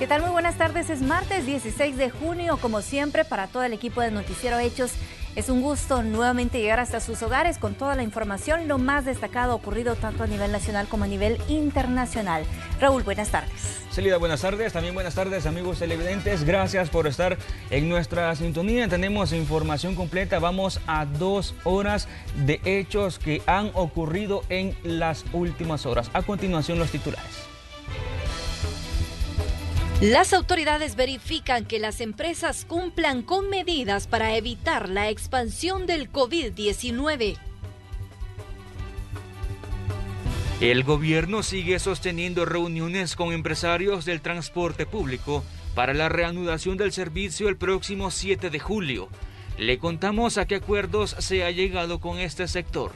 ¿Qué tal? Muy buenas tardes. Es martes 16 de junio. Como siempre, para todo el equipo de Noticiero Hechos, es un gusto nuevamente llegar hasta sus hogares con toda la información, lo más destacado ocurrido tanto a nivel nacional como a nivel internacional. Raúl, buenas tardes. Celida, buenas tardes. También buenas tardes, amigos televidentes. Gracias por estar en nuestra sintonía. Tenemos información completa. Vamos a 2 horas de hechos que han ocurrido en las últimas horas. A continuación, los titulares. Las autoridades verifican que las empresas cumplan con medidas para evitar la expansión del COVID-19. El gobierno sigue sosteniendo reuniones con empresarios del transporte público para la reanudación del servicio el próximo 7 de julio. Le contamos a qué acuerdos se ha llegado con este sector.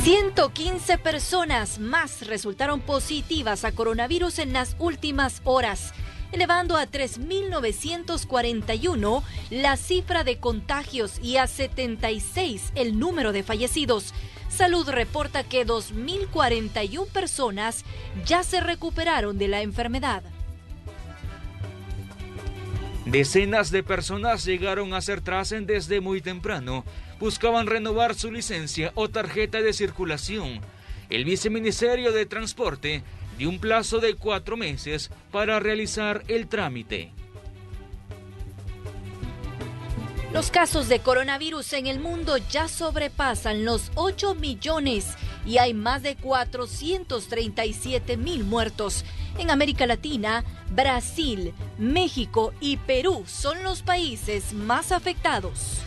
115 personas más resultaron positivas a coronavirus en las últimas horas, elevando a 3.941 la cifra de contagios y a 76 el número de fallecidos. Salud reporta que 2.041 personas ya se recuperaron de la enfermedad. Decenas de personas llegaron a Sertrasen desde muy temprano. Buscaban renovar su licencia o tarjeta de circulación. El Viceministerio de Transporte dio un plazo de 4 meses para realizar el trámite. Los casos de coronavirus en el mundo ya sobrepasan los 8 millones y hay más de 437,000 muertos. En América Latina, Brasil, México y Perú son los países más afectados.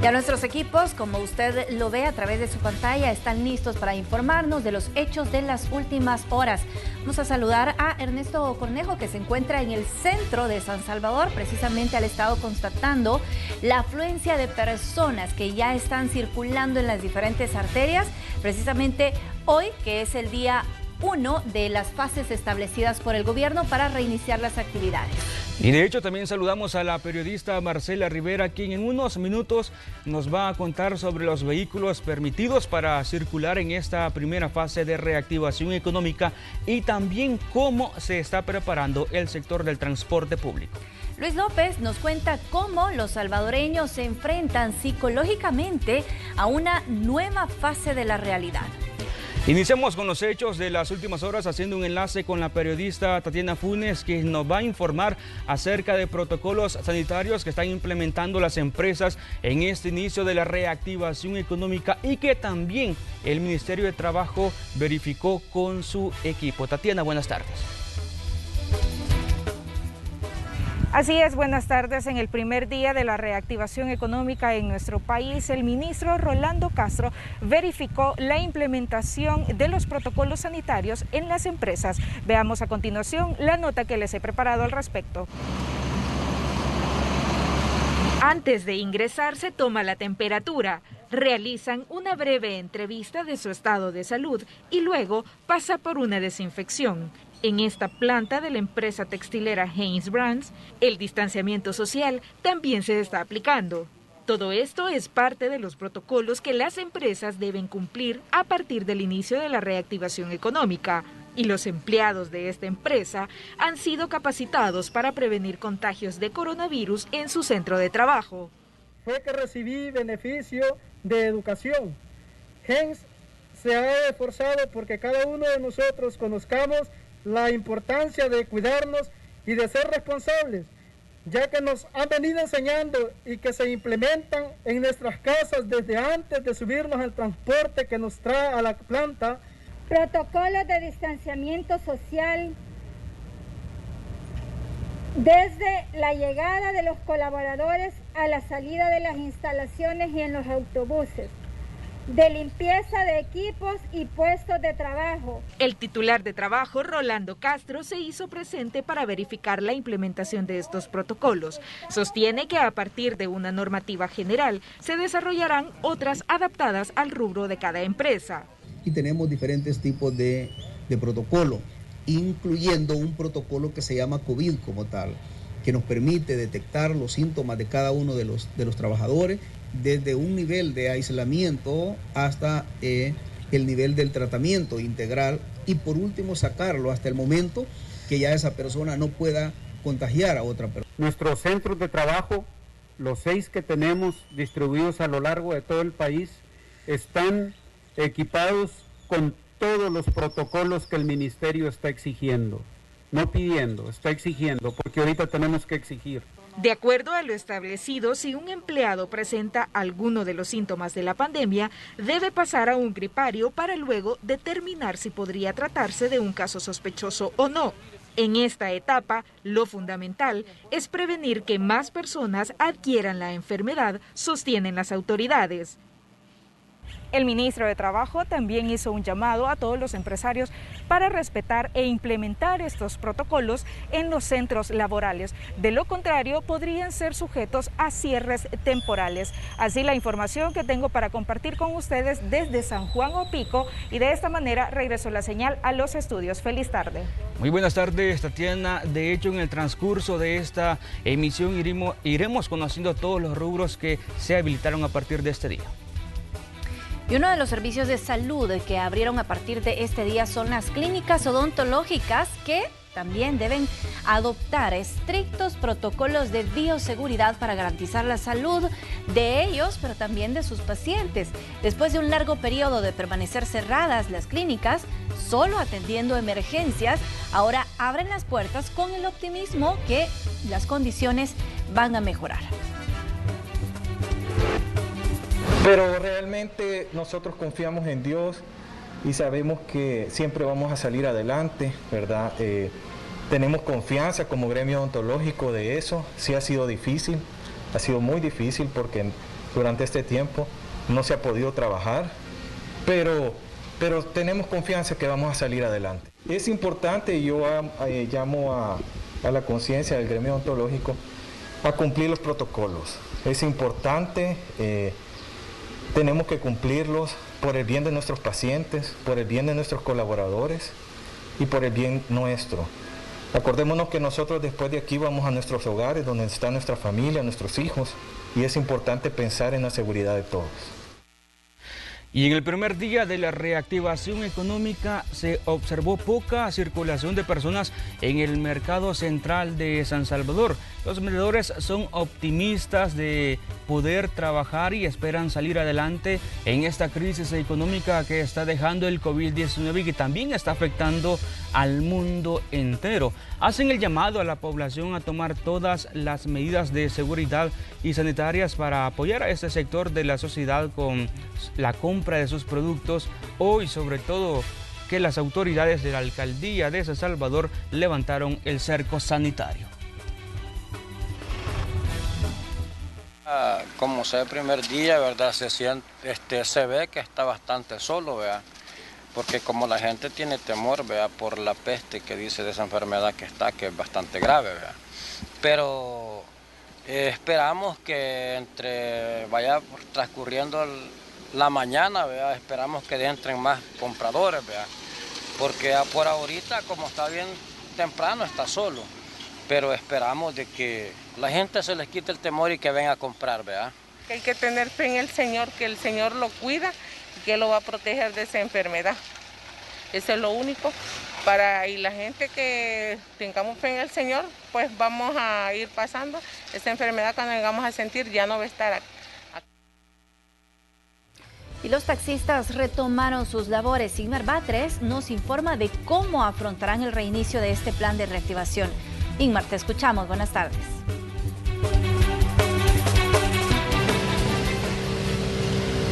Ya nuestros equipos, como usted lo ve a través de su pantalla, están listos para informarnos de los hechos de las últimas horas. Vamos a saludar a Ernesto Cornejo, que se encuentra en el centro de San Salvador. Precisamente al estado constatando la afluencia de personas que ya están circulando en las diferentes arterias. Precisamente hoy, que es el día 1 de las fases establecidas por el gobierno para reiniciar las actividades. Y de hecho también saludamos a la periodista Marcela Rivera, quien en unos minutos nos va a contar sobre los vehículos permitidos para circular en esta primera fase de reactivación económica y también cómo se está preparando el sector del transporte público. Luis López nos cuenta cómo los salvadoreños se enfrentan psicológicamente a una nueva fase de la realidad. Iniciamos con los hechos de las últimas horas haciendo un enlace con la periodista Tatiana Funes, que nos va a informar acerca de protocolos sanitarios que están implementando las empresas en este inicio de la reactivación económica y que también el Ministerio de Trabajo verificó con su equipo. Tatiana, buenas tardes. Así es, buenas tardes. En el primer día de la reactivación económica en nuestro país, el ministro Rolando Castro verificó la implementación de los protocolos sanitarios en las empresas. Veamos a continuación la nota que les he preparado al respecto. Antes de ingresar se toma la temperatura, realizan una breve entrevista de su estado de salud y luego pasa por una desinfección. En esta planta de la empresa textilera Hanesbrands, el distanciamiento social también se está aplicando. Todo esto es parte de los protocolos que las empresas deben cumplir a partir del inicio de la reactivación económica. Y los empleados de esta empresa han sido capacitados para prevenir contagios de coronavirus en su centro de trabajo. Fue que recibí beneficio de educación. Hanes se ha esforzado porque cada uno de nosotros conozcamos la importancia de cuidarnos y de ser responsables, ya que nos han venido enseñando y que se implementan en nuestras casas desde antes de subirnos al transporte que nos trae a la planta. Protocolos de distanciamiento social desde la llegada de los colaboradores a la salida de las instalaciones y en los autobuses. De limpieza de equipos y puestos de trabajo. El titular de trabajo, Rolando Castro, se hizo presente para verificar la implementación de estos protocolos. Sostiene que a partir de una normativa general se desarrollarán otras adaptadas al rubro de cada empresa. Y tenemos diferentes tipos de protocolo, incluyendo un protocolo que se llama COVID como tal, que nos permite detectar los síntomas de cada uno de los trabajadores desde un nivel de aislamiento hasta el nivel del tratamiento integral y por último sacarlo hasta el momento que ya esa persona no pueda contagiar a otra persona. Nuestros centros de trabajo, los 6 que tenemos distribuidos a lo largo de todo el país, están equipados con todos los protocolos que el ministerio está exigiendo, no pidiendo, está exigiendo, porque ahorita tenemos que exigir. De acuerdo a lo establecido, si un empleado presenta alguno de los síntomas de la pandemia, debe pasar a un gripario para luego determinar si podría tratarse de un caso sospechoso o no. En esta etapa, lo fundamental es prevenir que más personas adquieran la enfermedad, sostienen las autoridades. El ministro de Trabajo también hizo un llamado a todos los empresarios para respetar e implementar estos protocolos en los centros laborales. De lo contrario, podrían ser sujetos a cierres temporales. Así la información que tengo para compartir con ustedes desde San Juan Opico, y de esta manera regreso la señal a los estudios. Feliz tarde. Muy buenas tardes, Tatiana. De hecho, en el transcurso de esta emisión iremos conociendo todos los rubros que se habilitaron a partir de este día. Y uno de los servicios de salud que abrieron a partir de este día son las clínicas odontológicas, que también deben adoptar estrictos protocolos de bioseguridad para garantizar la salud de ellos, pero también de sus pacientes. Después de un largo periodo de permanecer cerradas las clínicas, solo atendiendo emergencias, ahora abren las puertas con el optimismo que las condiciones van a mejorar. Pero realmente nosotros confiamos en Dios y sabemos que siempre vamos a salir adelante, ¿verdad? Tenemos confianza como gremio odontológico de eso. Sí ha sido difícil, ha sido muy difícil porque durante este tiempo no se ha podido trabajar, pero tenemos confianza que vamos a salir adelante. Es importante, y yo llamo a la conciencia del gremio odontológico a cumplir los protocolos. Es importante. Tenemos que cumplirlos por el bien de nuestros pacientes, por el bien de nuestros colaboradores y por el bien nuestro. Acordémonos que nosotros después de aquí vamos a nuestros hogares, donde está nuestra familia, nuestros hijos, y es importante pensar en la seguridad de todos. Y en el primer día de la reactivación económica se observó poca circulación de personas en el mercado central de San Salvador. Los vendedores son optimistas de poder trabajar y esperan salir adelante en esta crisis económica que está dejando el COVID-19 y que también está afectando al mundo entero. Hacen el llamado a la población a tomar todas las medidas de seguridad y sanitarias para apoyar a este sector de la sociedad con la compra de sus productos. Hoy, sobre todo, que las autoridades de la alcaldía de San Salvador levantaron el cerco sanitario. Como sea el primer día, ¿verdad? Se ve que está bastante solo, ¿verdad? Porque como la gente tiene temor, ¿verdad? Por la peste que dice de esa enfermedad que es bastante grave, ¿verdad? Pero esperamos que vaya transcurriendo la mañana, ¿verdad? Esperamos que entren más compradores, ¿verdad? Porque por ahorita, como está bien temprano, está solo. Pero esperamos de que la gente se les quite el temor y que venga a comprar, ¿verdad? Hay que tener fe en el Señor, que el Señor lo cuida y que lo va a proteger de esa enfermedad. Eso es lo único. Y la gente que tengamos fe en el Señor, pues vamos a ir pasando. Esa enfermedad, cuando vengamos a sentir, ya no va a estar aquí. Y los taxistas retomaron sus labores. Sigmar Batres nos informa de cómo afrontarán el reinicio de este plan de reactivación. Ingmar, te escuchamos. Buenas tardes.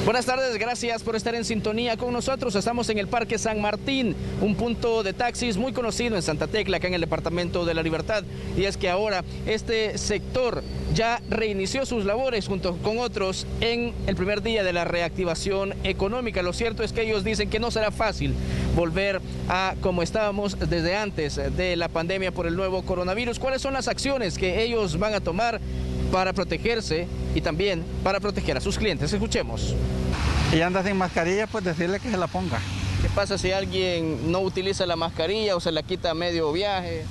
Buenas tardes, gracias por estar en sintonía con nosotros. Estamos en el Parque San Martín, un punto de taxis muy conocido en Santa Tecla, acá en el Departamento de la Libertad. Y es que ahora este sector ya reinició sus labores junto con otros en el primer día de la reactivación económica. Lo cierto es que ellos dicen que no será fácil volver a como estábamos desde antes de la pandemia por el nuevo coronavirus. ¿Cuáles son las acciones que ellos van a tomar para protegerse y también para proteger a sus clientes? Escuchemos. Y anda sin mascarilla, pues decirle que se la ponga. ¿Qué pasa si alguien no utiliza la mascarilla o se la quita a medio viaje?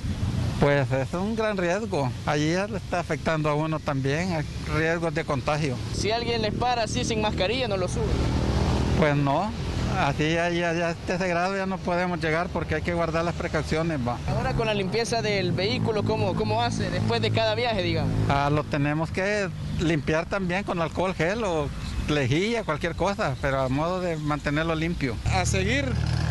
Pues es un gran riesgo. Allí ya le está afectando a uno también, hay riesgos de contagio. Si alguien les para así sin mascarilla, no lo sube. Pues no, así ya a este grado ya no podemos llegar porque hay que guardar las precauciones, va. Ahora con la limpieza del vehículo, ¿cómo hace después de cada viaje, digamos? Lo tenemos que limpiar también con alcohol gel o lejía, cualquier cosa, pero a modo de mantenerlo limpio. A seguir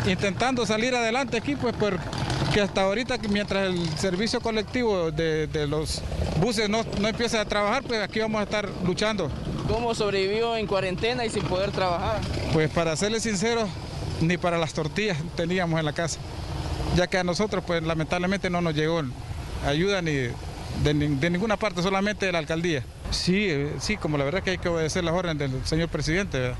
intentando salir adelante aquí, pues porque hasta ahorita, mientras el servicio colectivo de los buses no empiece a trabajar, pues aquí vamos a estar luchando. ¿Cómo sobrevivió en cuarentena y sin poder trabajar? Pues para serles sincero, ni para las tortillas teníamos en la casa, ya que a nosotros pues lamentablemente no nos llegó ayuda ni de ninguna parte, solamente de la alcaldía. Sí, como la verdad que hay que obedecer las órdenes del señor presidente, ¿verdad?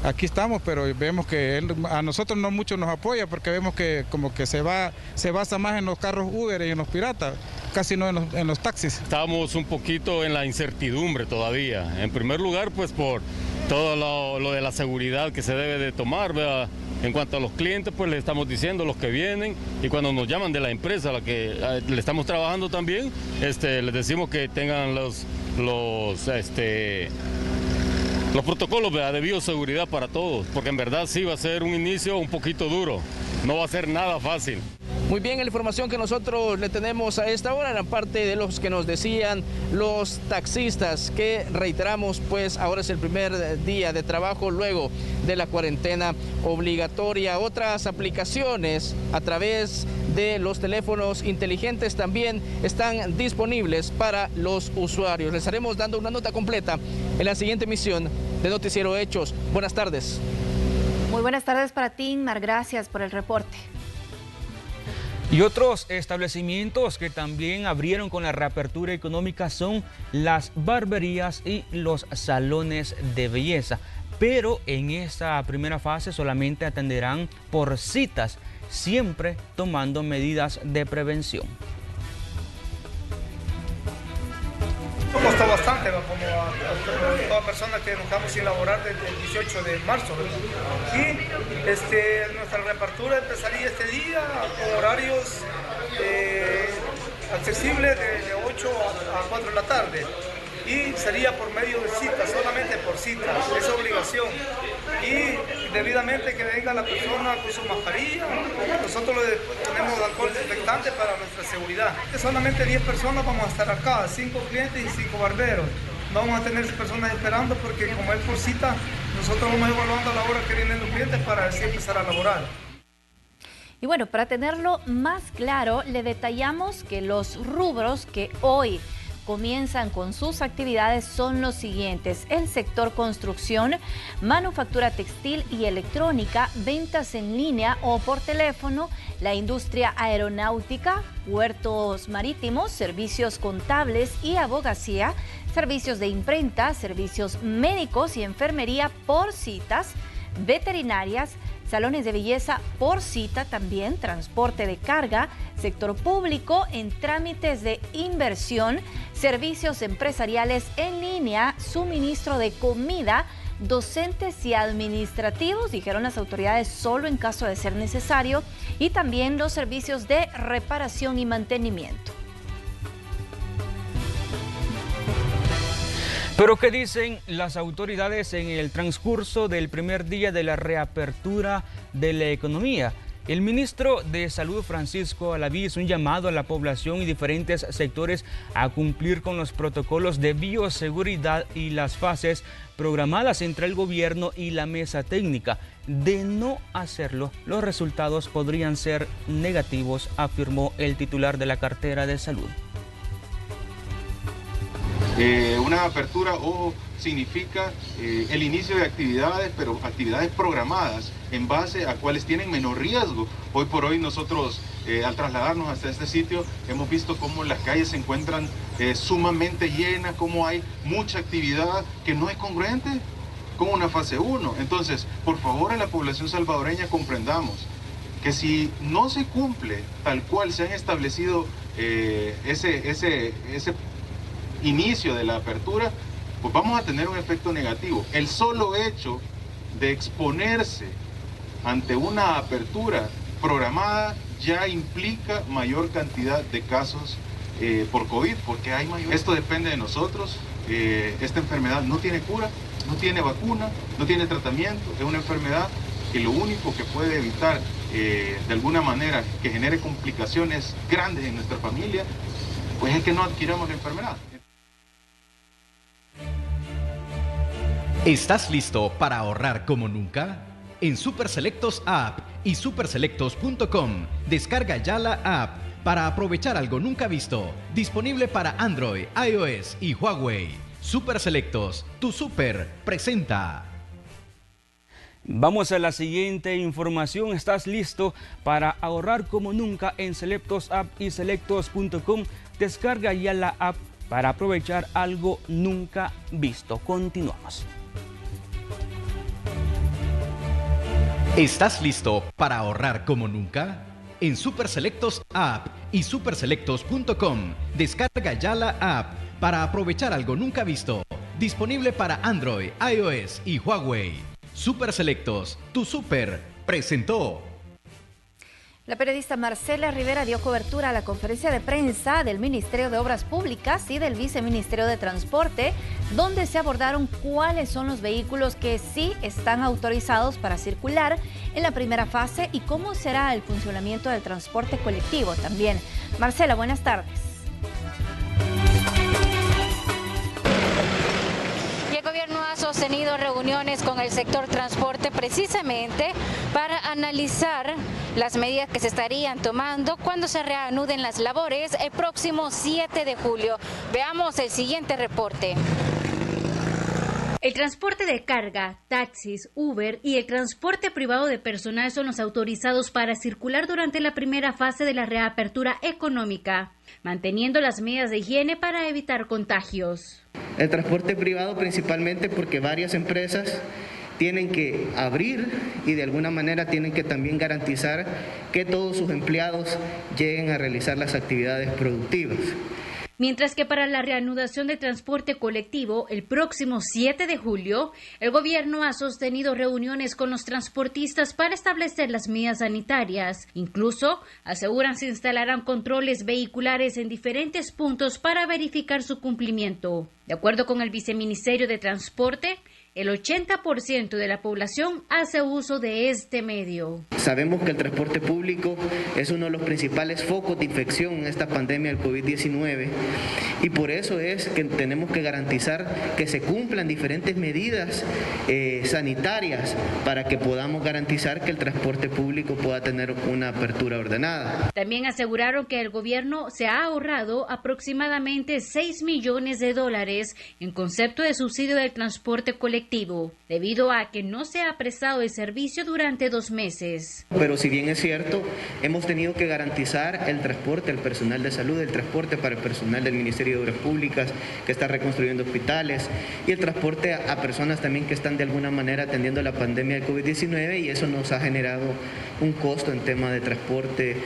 Aquí estamos, pero vemos que él a nosotros no mucho nos apoya porque vemos que como que se basa más en los carros Uber y en los piratas, casi no en los taxis. Estamos un poquito en la incertidumbre todavía. En primer lugar, pues por todo lo de la seguridad que se debe de tomar, ¿verdad? En cuanto a los clientes, pues le estamos diciendo los que vienen y cuando nos llaman de la empresa a la que le estamos trabajando también, les decimos que tengan los protocolos, ¿verdad?, de bioseguridad para todos, porque en verdad sí va a ser un inicio un poquito duro, no va a ser nada fácil. Muy bien, la información que nosotros le tenemos a esta hora era parte de los que nos decían los taxistas, que reiteramos, pues ahora es el primer día de trabajo luego de la cuarentena obligatoria. Otras aplicaciones a través de los teléfonos inteligentes también están disponibles para los usuarios. Les estaremos dando una nota completa en la siguiente emisión de Noticiero Hechos. Buenas tardes. Muy buenas tardes para ti, Inmar. Gracias por el reporte. Y otros establecimientos que también abrieron con la reapertura económica son las barberías y los salones de belleza. Pero en esta primera fase solamente atenderán por citas, siempre tomando medidas de prevención. Costó bastante, ¿no? Como a toda persona que nos quedamos sin laborar desde el 18 de marzo, ¿verdad? Y nuestra reapertura empezaría este día con horarios accesibles de 8 a 4 de la tarde. Y sería por medio de citas, solamente por citas, es obligación. Y debidamente que venga la persona con su mascarilla, nosotros le tenemos alcohol desinfectante para nuestra seguridad. Solamente 10 personas vamos a estar acá, 5 clientes y 5 barberos. No vamos a tener personas esperando porque como es por cita, nosotros vamos evaluando a la hora que vienen los clientes para así empezar a laborar. Y bueno, para tenerlo más claro, le detallamos que los rubros que hoy comienzan con sus actividades son los siguientes: el sector construcción, manufactura textil y electrónica, ventas en línea o por teléfono, la industria aeronáutica, puertos marítimos, servicios contables y abogacía, servicios de imprenta, servicios médicos y enfermería por citas, veterinarias, salones de belleza por cita también, transporte de carga, sector público en trámites de inversión, servicios empresariales en línea, suministro de comida, docentes y administrativos, dijeron las autoridades, solo en caso de ser necesario, y también los servicios de reparación y mantenimiento. Pero ¿qué dicen las autoridades en el transcurso del primer día de la reapertura de la economía? El ministro de Salud, Francisco Alaví, hizo un llamado a la población y diferentes sectores a cumplir con los protocolos de bioseguridad y las fases programadas entre el gobierno y la mesa técnica. De no hacerlo, los resultados podrían ser negativos, afirmó el titular de la cartera de salud. Una apertura, ojo, significa el inicio de actividades, pero actividades programadas en base a cuáles tienen menor riesgo. Hoy por hoy nosotros, al trasladarnos hasta este sitio, hemos visto cómo las calles se encuentran sumamente llenas, cómo hay mucha actividad que no es congruente con una fase 1. Entonces, por favor, a la población salvadoreña comprendamos que si no se cumple tal cual se han establecido ese inicio de la apertura, pues vamos a tener un efecto negativo. El solo hecho de exponerse ante una apertura programada ya implica mayor cantidad de casos por COVID, porque hay mayor... Esto depende de nosotros. Esta enfermedad no tiene cura, no tiene vacuna, no tiene tratamiento. Es una enfermedad que lo único que puede evitar de alguna manera que genere complicaciones grandes en nuestra familia, pues es que no adquiramos la enfermedad. ¿Estás listo para ahorrar como nunca? En Superselectos App y superselectos.com descarga ya la app para aprovechar algo nunca visto. Disponible para Android, iOS y Huawei. Superselectos, tu super presenta. Vamos a la siguiente información. ¿Estás listo para ahorrar como nunca en Selectos App y selectos.com? Descarga ya la app para aprovechar algo nunca visto. Continuamos. ¿Estás listo para ahorrar como nunca? En Superselectos App y superselectos.com descarga ya la app para aprovechar algo nunca visto. Disponible para Android, iOS y Huawei. Superselectos, tu super, presentó. La periodista Marcela Rivera dio cobertura a la conferencia de prensa del Ministerio de Obras Públicas y del Viceministerio de Transporte, donde se abordaron cuáles son los vehículos que sí están autorizados para circular en la primera fase y cómo será el funcionamiento del transporte colectivo también. Marcela, buenas tardes. El gobierno ha sostenido reuniones con el sector transporte precisamente para analizar las medidas que se estarían tomando cuando se reanuden las labores el próximo 7 de julio. Veamos el siguiente reporte. El transporte de carga, taxis, Uber y el transporte privado de personal son los autorizados para circular durante la primera fase de la reapertura económica, manteniendo las medidas de higiene para evitar contagios. El transporte privado principalmente porque varias empresas tienen que abrir y de alguna manera tienen que también garantizar que todos sus empleados lleguen a realizar las actividades productivas. Mientras que para la reanudación del transporte colectivo, el próximo 7 de julio, el gobierno ha sostenido reuniones con los transportistas para establecer las medidas sanitarias. Incluso, aseguran se instalarán controles vehiculares en diferentes puntos para verificar su cumplimiento. De acuerdo con el Viceministerio de Transporte, el 80% de la población hace uso de este medio. Sabemos que el transporte público es uno de los principales focos de infección en esta pandemia del COVID-19 y por eso es que tenemos que garantizar que se cumplan diferentes medidas sanitarias para que podamos garantizar que el transporte público pueda tener una apertura ordenada. También aseguraron que el gobierno se ha ahorrado aproximadamente $6 millones en concepto de subsidio del transporte colectivo, debido a que no se ha prestado el servicio durante 2 meses. Pero si bien es cierto, hemos tenido que garantizar el transporte al personal de salud, el transporte para el personal del Ministerio de Obras Públicas que está reconstruyendo hospitales y el transporte a personas también que están de alguna manera atendiendo la pandemia del COVID-19 y eso nos ha generado un costo en tema de transporte,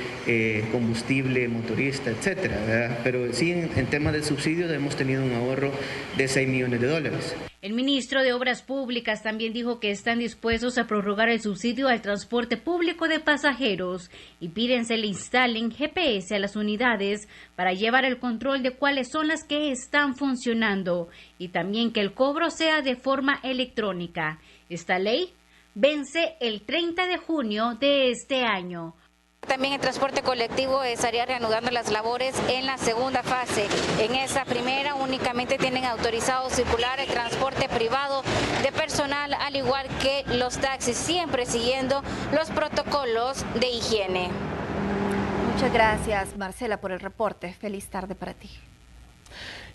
combustible, motorista, etcétera, ¿verdad? Pero sí en tema de subsidios hemos tenido un ahorro de $6 millones. El ministro de Obras Públicas también dijo que están dispuestos a prorrogar el subsidio al transporte público de pasajeros y piden se le instalen GPS a las unidades para llevar el control de cuáles son las que están funcionando y también que el cobro sea de forma electrónica. Esta ley vence el 30 de junio de este año. También el transporte colectivo estaría reanudando las labores en la segunda fase. En esta primera únicamente tienen autorizado circular el transporte privado de personal, al igual que los taxis, siempre siguiendo los protocolos de higiene. Muchas gracias, Marcela, por el reporte. Feliz tarde para ti.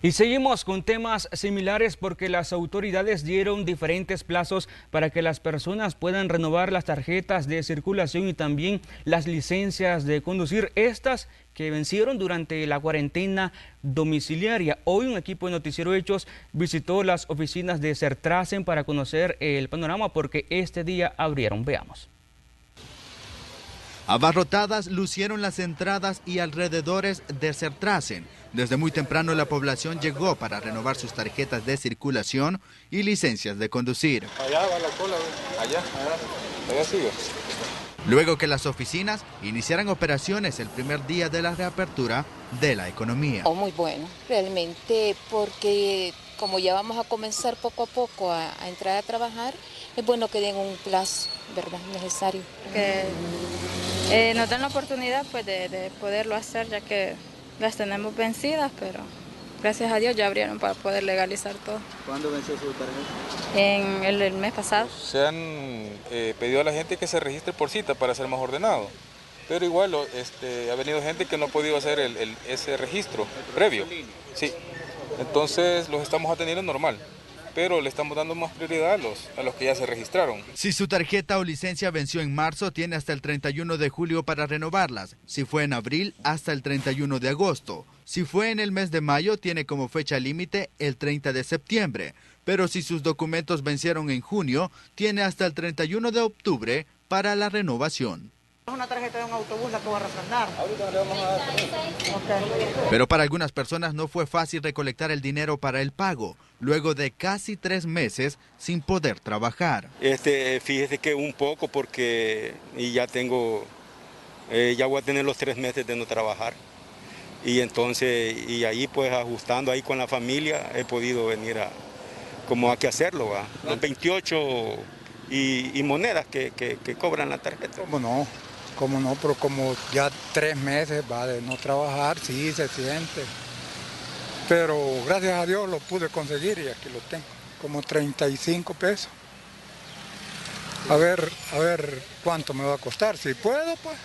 Y seguimos con temas similares porque las autoridades dieron diferentes plazos para que las personas puedan renovar las tarjetas de circulación y también las licencias de conducir, estas que vencieron durante la cuarentena domiciliaria. Hoy un equipo de Noticiero Hechos visitó las oficinas de Sertracen para conocer el panorama porque este día abrieron. Veamos. Abarrotadas lucieron las entradas y alrededores de Sertracen. Desde muy temprano la población llegó para renovar sus tarjetas de circulación y licencias de conducir. Allá va la cola, allá sigue. luego que las oficinas iniciaran operaciones el primer día de la reapertura de la economía. Muy bueno, realmente, porque como ya vamos a comenzar poco a poco a entrar a trabajar, es bueno que den un plazo, ¿verdad?, necesario. Que nos dan la oportunidad pues, de poderlo hacer, ya que las tenemos vencidas, pero gracias a Dios ya abrieron para poder legalizar todo. ¿Cuándo venció su tarjeta? En el mes pasado. Se han pedido a la gente que se registre por cita para ser más ordenado, pero igual ha venido gente que no ha podido hacer ese registro previo. Sí. Entonces los estamos atendiendo normal, pero le estamos dando más prioridad a los que ya se registraron. Si su tarjeta o licencia venció en marzo, tiene hasta el 31 de julio para renovarlas. Si fue en abril, hasta el 31 de agosto. Si fue en el mes de mayo, tiene como fecha límite el 30 de septiembre. Pero si sus documentos vencieron en junio, tiene hasta el 31 de octubre para la renovación. Una tarjeta de un autobús la puedo refrendar. Ahorita le vamos a dar. Okay. Pero para algunas personas no fue fácil recolectar el dinero para el pago, luego de casi 3 meses sin poder trabajar. Fíjese que un poco porque ya ya voy a tener los 3 meses de no trabajar. Y entonces, y ahí pues ajustando ahí con la familia, he podido venir como a que hacerlo, ¿va? Los 28 y monedas que cobran la tarjeta. ¿Cómo no? Pero como ya 3 meses va de no trabajar, sí se siente. Pero gracias a Dios lo pude conseguir y aquí lo tengo, como 35 pesos. A ver cuánto me va a costar, si puedo pues,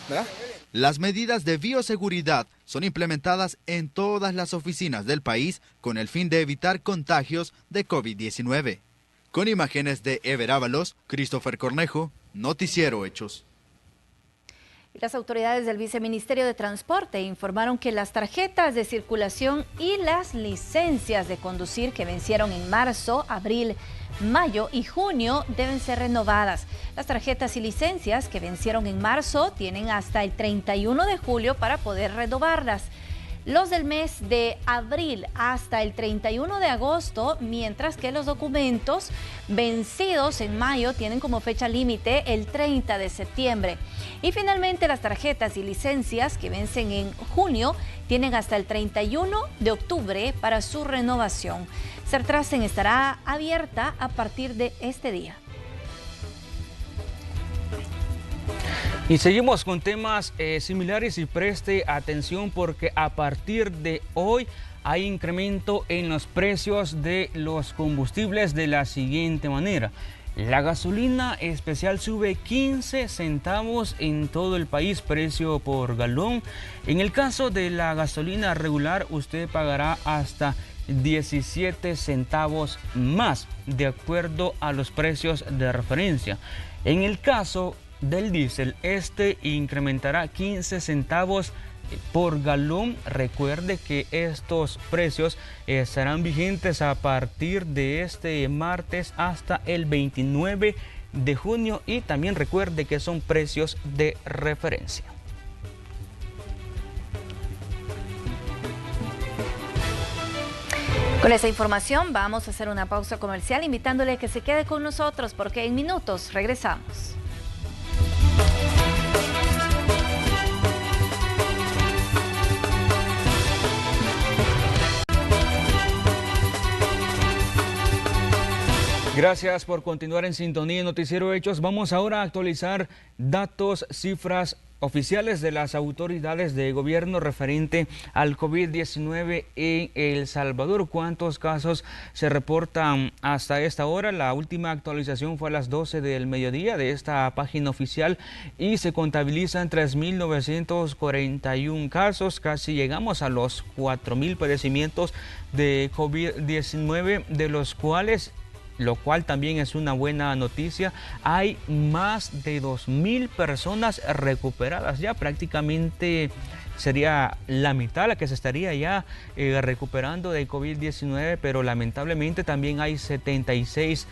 ¿verdad? Las medidas de bioseguridad son implementadas en todas las oficinas del país con el fin de evitar contagios de COVID-19. Con imágenes de Ever Ábalos, Christopher Cornejo, Noticiero Hechos. Las autoridades del Viceministerio de Transporte informaron que las tarjetas de circulación y las licencias de conducir que vencieron en marzo, abril, mayo y junio deben ser renovadas. Las tarjetas y licencias que vencieron en marzo tienen hasta el 31 de julio para poder renovarlas. Los del mes de abril hasta el 31 de agosto, mientras que los documentos vencidos en mayo tienen como fecha límite el 30 de septiembre. Y finalmente las tarjetas y licencias que vencen en junio tienen hasta el 31 de octubre para su renovación. Sertrasen estará abierta a partir de este día. Y seguimos con temas similares y preste atención porque a partir de hoy hay incremento en los precios de los combustibles de la siguiente manera. La gasolina especial sube 15 centavos en todo el país, precio por galón. En el caso de la gasolina regular, usted pagará hasta 17 centavos más, de acuerdo a los precios de referencia. En el caso del diésel, incrementará 15 centavos por galón. Recuerde que estos precios estarán vigentes a partir de este martes hasta el 29 de junio y también recuerde que son precios de referencia. Con esta información vamos a hacer una pausa comercial invitándole a que se quede con nosotros porque en minutos regresamos. Gracias por continuar en sintonía en Noticiero Hechos. Vamos ahora a actualizar datos, cifras oficiales de las autoridades de gobierno referente al COVID-19 en El Salvador. ¿Cuántos casos se reportan hasta esta hora? La última actualización fue a las 12 del mediodía de esta página oficial y se contabilizan 3.941 casos. Casi llegamos a los 4.000 padecimientos de COVID-19, de los cuales, lo cual también es una buena noticia, hay más de 2.000 personas recuperadas. Ya prácticamente sería la mitad la que se estaría ya recuperando de COVID-19, pero lamentablemente también hay 76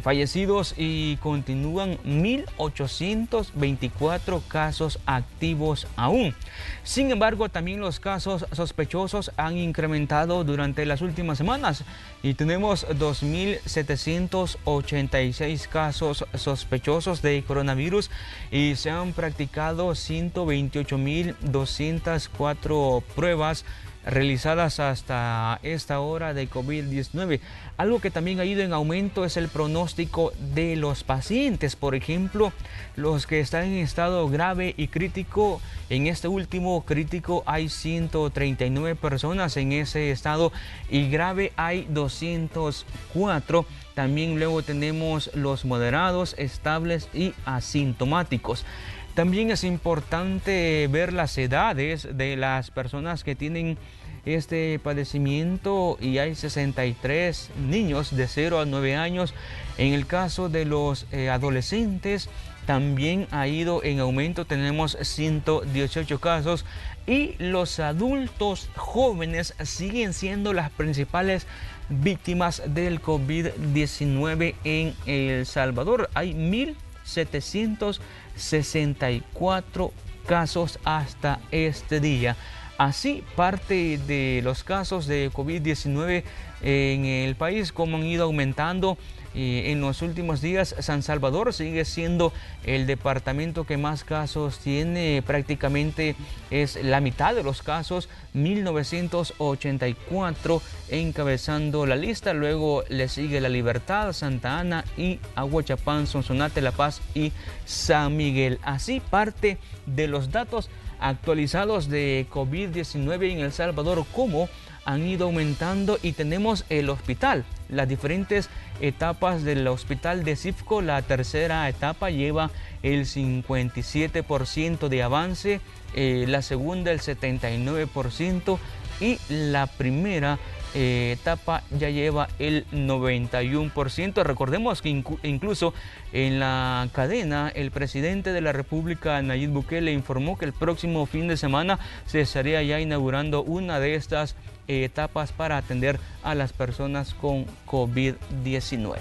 fallecidos y continúan 1.824 casos activos aún. Sin embargo, también los casos sospechosos han incrementado durante las últimas semanas y tenemos 2.786 casos sospechosos de coronavirus y se han practicado 128.204 pruebas realizadas hasta esta hora de COVID-19. Algo que también ha ido en aumento es el pronóstico de los pacientes. Por ejemplo, los que están en estado grave y crítico. En este último crítico hay 139 personas en ese estado y grave hay 204. También luego tenemos los moderados, estables y asintomáticos. También es importante ver las edades de las personas que tienen este padecimiento y hay 63 niños de 0 a 9 años. En el caso de los adolescentes también ha ido en aumento, tenemos 118 casos y los adultos jóvenes siguen siendo las principales víctimas del COVID-19 en El Salvador. Hay 1.764 casos hasta este día. Así, parte de los casos de COVID-19 en el país, como han ido aumentando en los últimos días, San Salvador sigue siendo el departamento que más casos tiene, prácticamente es la mitad de los casos, 1984 encabezando la lista, luego le sigue La Libertad, Santa Ana y Aguachapán, Sonsonate, La Paz y San Miguel. Así, parte de los datos actualizados de COVID-19 en El Salvador, cómo han ido aumentando, y tenemos el hospital, las diferentes etapas del hospital de Cifco. La tercera etapa lleva el 57% de avance, la segunda el 79% y la primera etapa ya lleva el 91%. Recordemos que incluso en la cadena el presidente de la República, Nayib Bukele, informó que el próximo fin de semana se estaría ya inaugurando una de estas etapas para atender a las personas con COVID-19.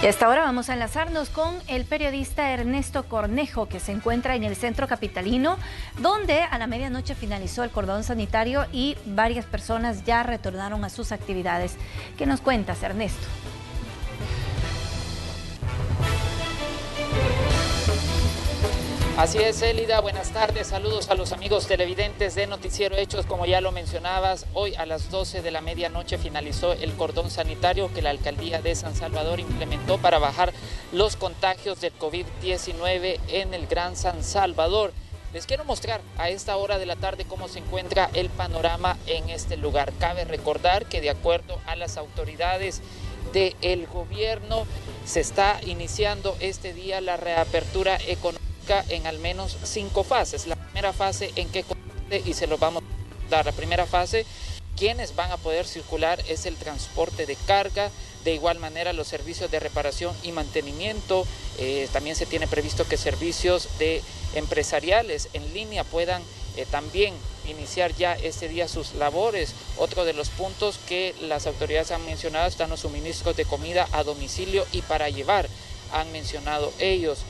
Y hasta ahora vamos a enlazarnos con el periodista Ernesto Cornejo, que se encuentra en el centro capitalino, donde a la medianoche finalizó el cordón sanitario y varias personas ya retornaron a sus actividades. ¿Qué nos cuentas, Ernesto? Así es, Elida, buenas tardes, saludos a los amigos televidentes de Noticiero Hechos. Como ya lo mencionabas, hoy a las 12 de la medianoche finalizó el cordón sanitario que la alcaldía de San Salvador implementó para bajar los contagios del COVID-19 en el Gran San Salvador. Les quiero mostrar a esta hora de la tarde cómo se encuentra el panorama en este lugar. Cabe recordar que de acuerdo a las autoridades del gobierno se está iniciando este día la reapertura económica en al menos 5 fases. La primera fase en que consiste, y se lo vamos a dar, la primera fase, quienes van a poder circular es el transporte de carga, de igual manera los servicios de reparación y mantenimiento, también se tiene previsto que servicios de empresariales en línea puedan también iniciar ya este día sus labores. Otro de los puntos que las autoridades han mencionado están los suministros de comida a domicilio y para llevar, han mencionado ellos.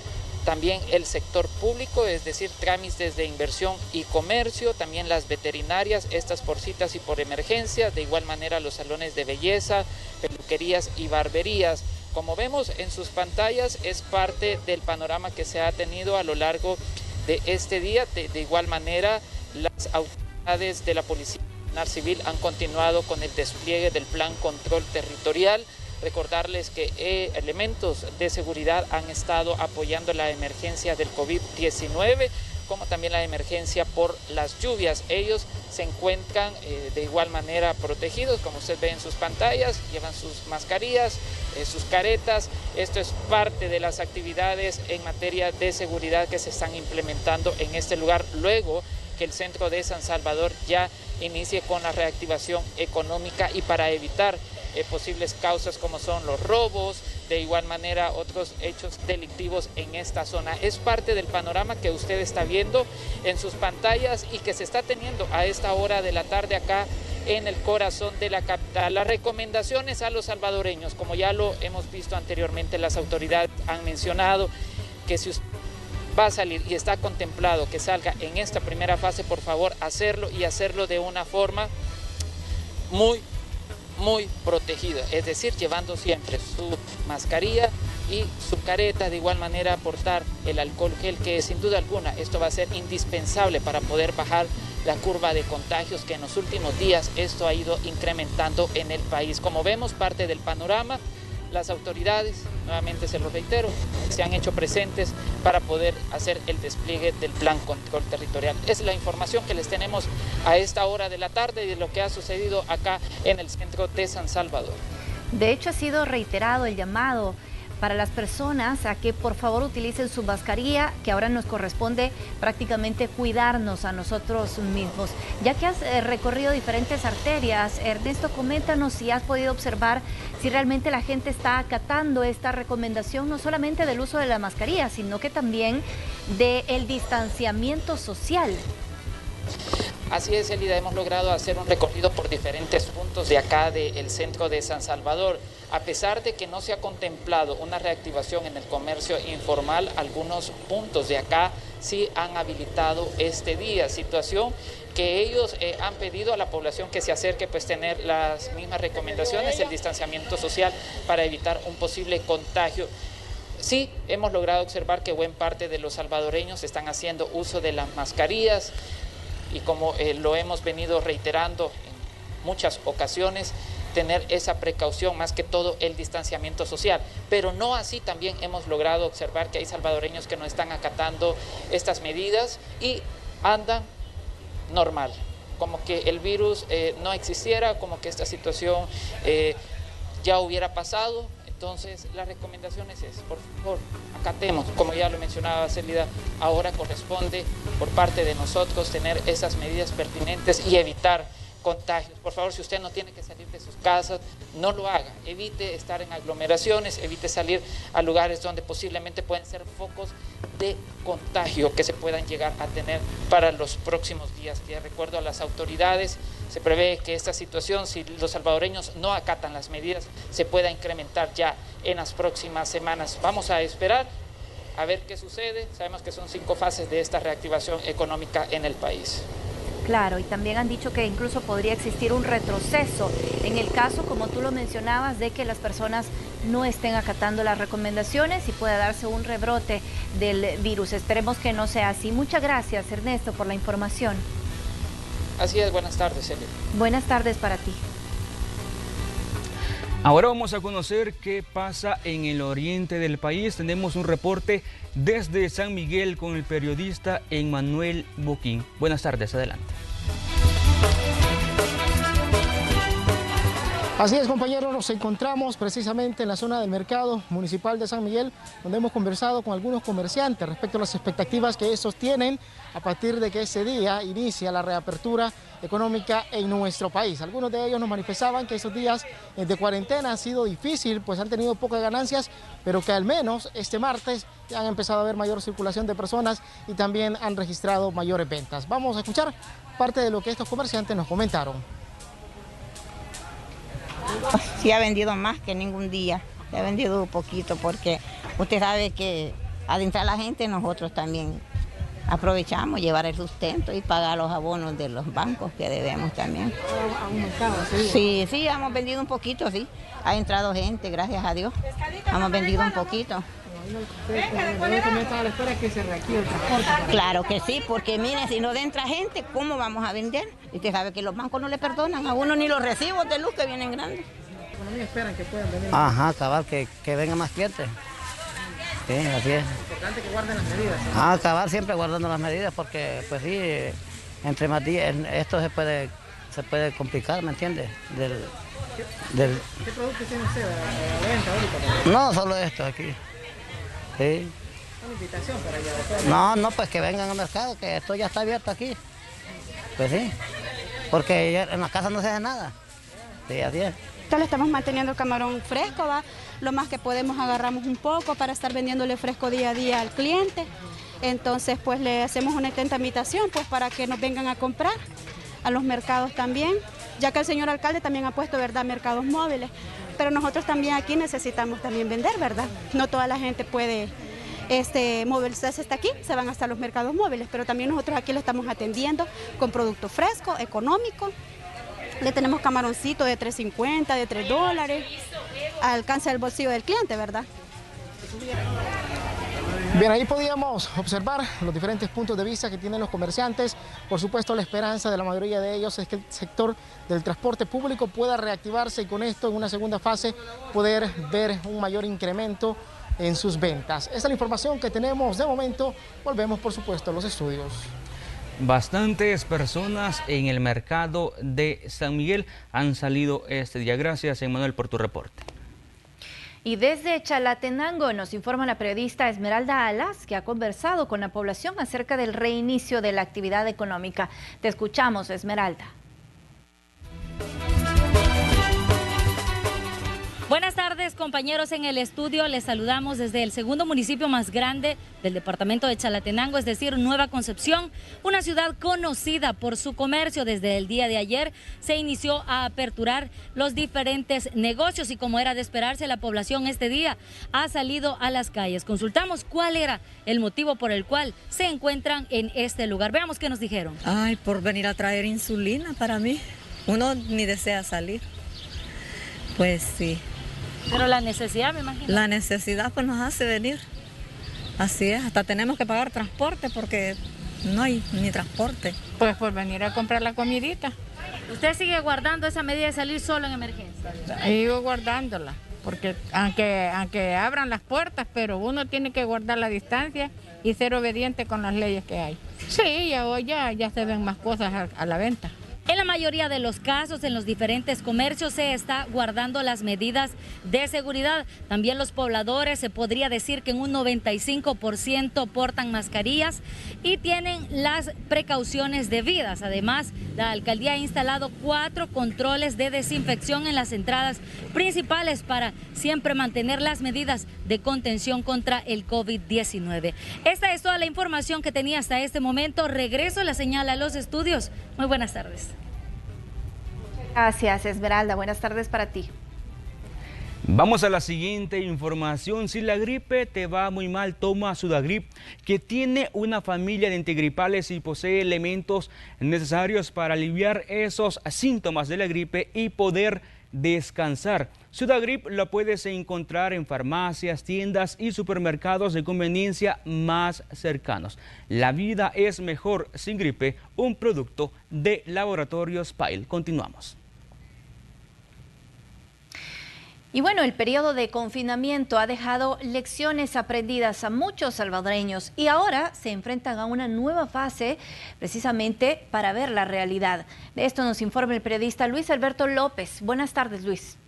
También el sector público, es decir, trámites de inversión y comercio, también las veterinarias, estas por citas y por emergencia, de igual manera los salones de belleza, peluquerías y barberías. Como vemos en sus pantallas, es parte del panorama que se ha tenido a lo largo de este día. De igual manera, las autoridades de la Policía Nacional Civil han continuado con el despliegue del Plan Control Territorial. Recordarles que elementos de seguridad han estado apoyando la emergencia del COVID-19, como también la emergencia por las lluvias. Ellos se encuentran de igual manera protegidos, como usted ve en sus pantallas, llevan sus mascarillas, sus caretas. Esto es parte de las actividades en materia de seguridad que se están implementando en este lugar, luego que el centro de San Salvador ya inicie con la reactivación económica y para evitar posibles causas como son los robos, de igual manera otros hechos delictivos en esta zona. Es parte del panorama que usted está viendo en sus pantallas y que se está teniendo a esta hora de la tarde acá en el corazón de la capital. Las recomendaciones a los salvadoreños, como ya lo hemos visto anteriormente, las autoridades han mencionado que si usted va a salir y está contemplado que salga en esta primera fase, por favor hacerlo y hacerlo de una forma muy protegida, es decir, llevando siempre su mascarilla y su careta, de igual manera portar el alcohol gel, que sin duda alguna esto va a ser indispensable para poder bajar la curva de contagios, que en los últimos días esto ha ido incrementando en el país. Como vemos, parte del panorama, las autoridades, nuevamente se lo reitero, se han hecho presentes para poder hacer el despliegue del plan control territorial. Es la información que les tenemos a esta hora de la tarde de lo que ha sucedido acá en el centro de San Salvador. De hecho, ha sido reiterado el llamado para las personas a que por favor utilicen su mascarilla, que ahora nos corresponde prácticamente cuidarnos a nosotros mismos. Ya que has recorrido diferentes arterias, Ernesto, coméntanos si has podido observar si realmente la gente está acatando esta recomendación, no solamente del uso de la mascarilla, sino que también del distanciamiento social. Así es, Elida, hemos logrado hacer un recorrido por diferentes puntos de acá del centro de San Salvador. A pesar de que no se ha contemplado una reactivación en el comercio informal, algunos puntos de acá sí han habilitado este día, situación que ellos han pedido a la población que se acerque, pues tener las mismas recomendaciones, el distanciamiento social para evitar un posible contagio. Sí, hemos logrado observar que buena parte de los salvadoreños están haciendo uso de las mascarillas, y como lo hemos venido reiterando en muchas ocasiones, tener esa precaución, más que todo el distanciamiento social. Pero no así también hemos logrado observar que hay salvadoreños que no están acatando estas medidas y andan normal, como que el virus no existiera, como que esta situación ya hubiera pasado. Entonces, la recomendación es esa, por favor, acatemos, como ya lo mencionaba Celida, ahora corresponde por parte de nosotros tener esas medidas pertinentes y evitar contagios. Por favor, si usted no tiene que salir de sus casas, no lo haga. Evite estar en aglomeraciones, evite salir a lugares donde posiblemente pueden ser focos de contagio que se puedan llegar a tener para los próximos días. De recuerdo a las autoridades, se prevé que esta situación, si los salvadoreños no acatan las medidas, se pueda incrementar ya en las próximas semanas. Vamos a esperar a ver qué sucede. Sabemos que son 5 fases de esta reactivación económica en el país. Claro, y también han dicho que incluso podría existir un retroceso en el caso, como tú lo mencionabas, de que las personas no estén acatando las recomendaciones y pueda darse un rebrote del virus. Esperemos que no sea así. Muchas gracias, Ernesto, por la información. Así es, buenas tardes, Celia. Buenas tardes para ti. Ahora vamos a conocer qué pasa en el oriente del país. Tenemos un reporte desde San Miguel con el periodista Emmanuel Boquín. Buenas tardes, adelante. Así es, compañeros, nos encontramos precisamente en la zona del mercado municipal de San Miguel, donde hemos conversado con algunos comerciantes respecto a las expectativas que estos tienen a partir de que ese día inicia la reapertura económica en nuestro país. Algunos de ellos nos manifestaban que esos días de cuarentena han sido difícil, pues han tenido pocas ganancias, pero que al menos este martes han empezado a haber mayor circulación de personas y también han registrado mayores ventas. Vamos a escuchar parte de lo que estos comerciantes nos comentaron. Sí ha vendido más que ningún día, se ha vendido poquito porque usted sabe que al entrar la gente nosotros también aprovechamos llevar el sustento y pagar los abonos de los bancos que debemos también. ¿Ha aumentado? Sí, hemos vendido un poquito, sí, ha entrado gente, gracias a Dios, hemos vendido un poquito. Claro que sí, porque mire, si no entra gente, ¿cómo vamos a vender? Y usted sabe que los bancos no le perdonan a uno ni los recibos de luz que vienen grandes. Esperan que puedan venir. Ajá, cabal, que venga más gente. Sí, así es. Es importante que guarden las medidas. ¿Sí? Cabal, siempre guardando las medidas, porque pues sí, entre más días esto se puede complicar, ¿me entiendes? ¿Qué productos tiene usted a la venta ahorita? No, solo esto aquí. Sí. ¿Una invitación para allá? No, pues que vengan al mercado, que esto ya está abierto aquí. Pues sí, porque ya en la casa no se hace nada. Sí, así es. Le estamos manteniendo el camarón fresco, ¿va? Lo más que podemos agarramos un poco para estar vendiéndole fresco día a día al cliente. Entonces, pues le hacemos una atenta invitación pues, para que nos vengan a comprar a los mercados también. ya que el señor alcalde también ha puesto, ¿verdad?, mercados móviles, pero nosotros también aquí necesitamos también vender, ¿verdad? No toda la gente puede movilizarse hasta aquí, se van hasta los mercados móviles, pero también nosotros aquí lo estamos atendiendo con producto fresco, económico. Le tenemos camaroncito de $3.50, de $3, al alcance del bolsillo del cliente, ¿verdad? Bien, ahí podíamos observar los diferentes puntos de vista que tienen los comerciantes. Por supuesto, la esperanza de la mayoría de ellos es que el sector del transporte público pueda reactivarse y con esto, en una segunda fase, poder ver un mayor incremento en sus ventas. Esa es la información que tenemos de momento. Volvemos, por supuesto, a los estudios. Bastantes personas en el mercado de San Miguel han salido este día. Gracias, Emmanuel, por tu reporte. Y desde Chalatenango nos informa la periodista Esmeralda Alas, que ha conversado con la población acerca del reinicio de la actividad económica. Te escuchamos, Esmeralda. Buenas tardes, compañeros en el estudio. Les saludamos desde el segundo municipio más grande del departamento de Chalatenango, es decir, Nueva Concepción, una ciudad conocida por su comercio. Desde el día de ayer se inició a aperturar los diferentes negocios y, como era de esperarse, la población este día ha salido a las calles. Consultamos cuál era el motivo por el cual se encuentran en este lugar. Veamos qué nos dijeron. Ay, por venir a traer insulina para mí. Uno ni desea salir. Pues sí. Pero la necesidad, me imagino. La necesidad pues nos hace venir. Así es, hasta tenemos que pagar transporte porque no hay ni transporte. Pues por venir a comprar la comidita. ¿Usted sigue guardando esa medida de salir solo en emergencia? Sigo guardándola, porque aunque abran las puertas, pero uno tiene que guardar la distancia y ser obediente con las leyes que hay. Sí, hoy ya se ven más cosas a la venta. En la mayoría de los casos, en los diferentes comercios se está guardando las medidas de seguridad. También los pobladores, se podría decir que en un 95% portan mascarillas y tienen las precauciones debidas. Además, la alcaldía ha instalado 4 controles de desinfección en las entradas principales para siempre mantener las medidas de contención contra el COVID-19. Esta es toda la información que tenía hasta este momento. Regreso la señal a los estudios. Muy buenas tardes. Gracias, Esmeralda. Buenas tardes para ti. Vamos a la siguiente información. Si la gripe te va muy mal, toma Sudagrip, que tiene una familia de antigripales y posee elementos necesarios para aliviar esos síntomas de la gripe y poder descansar. Sudagrip lo puedes encontrar en farmacias, tiendas y supermercados de conveniencia más cercanos. La vida es mejor sin gripe, un producto de Laboratorios Pile. Continuamos. Y bueno, el periodo de confinamiento ha dejado lecciones aprendidas a muchos salvadoreños y ahora se enfrentan a una nueva fase precisamente para ver la realidad. De esto nos informa el periodista Luis Alberto López. Buenas tardes, Luis.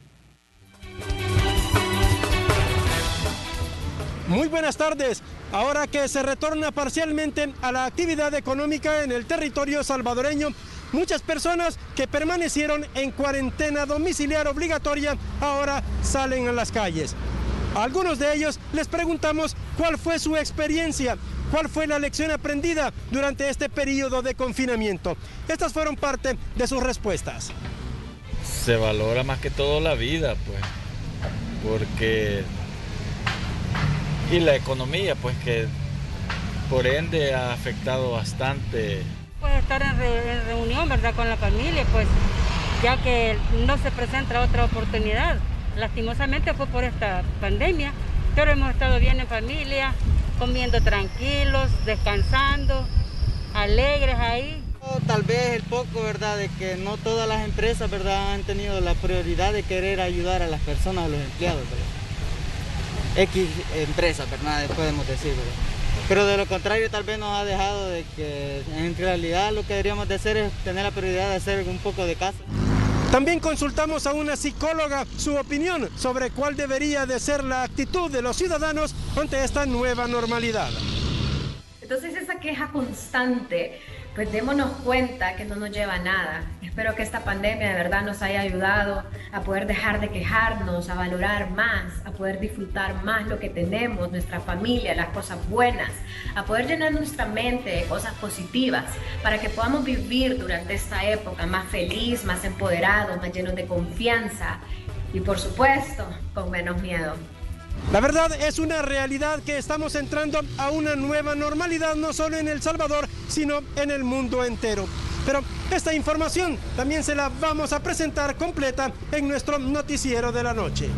Muy buenas tardes. Ahora que se retorna parcialmente a la actividad económica en el territorio salvadoreño, muchas personas que permanecieron en cuarentena domiciliar obligatoria ahora salen a las calles. A algunos de ellos les preguntamos cuál fue su experiencia, cuál fue la lección aprendida durante este periodo de confinamiento. Estas fueron parte de sus respuestas. Se valora más que todo la vida, pues, porque... Y la economía, pues, que por ende ha afectado bastante. Pues estar en reunión, ¿verdad?, con la familia, pues, ya que no se presenta otra oportunidad. Lastimosamente fue por esta pandemia, pero hemos estado bien en familia, comiendo tranquilos, descansando, alegres ahí. Tal vez el poco, ¿verdad?, de que no todas las empresas, ¿verdad?, han tenido la prioridad de querer ayudar a las personas, a los empleados, ¿verdad? X empresas, ¿verdad?, podemos decir, ¿verdad? Pero de lo contrario tal vez nos ha dejado de que en realidad lo que deberíamos de hacer es tener la prioridad de hacer un poco de caso. También consultamos a una psicóloga su opinión sobre cuál debería de ser la actitud de los ciudadanos ante esta nueva normalidad. Entonces esa queja constante pues démonos cuenta que no nos lleva a nada. Espero que esta pandemia de verdad nos haya ayudado a poder dejar de quejarnos, a valorar más, a poder disfrutar más lo que tenemos, nuestra familia, las cosas buenas, a poder llenar nuestra mente de cosas positivas para que podamos vivir durante esta época más feliz, más empoderados, más llenos de confianza y por supuesto con menos miedo. La verdad es una realidad que estamos entrando a una nueva normalidad, no solo en El Salvador, sino en el mundo entero. Pero esta información también se la vamos a presentar completa en nuestro noticiero de la noche.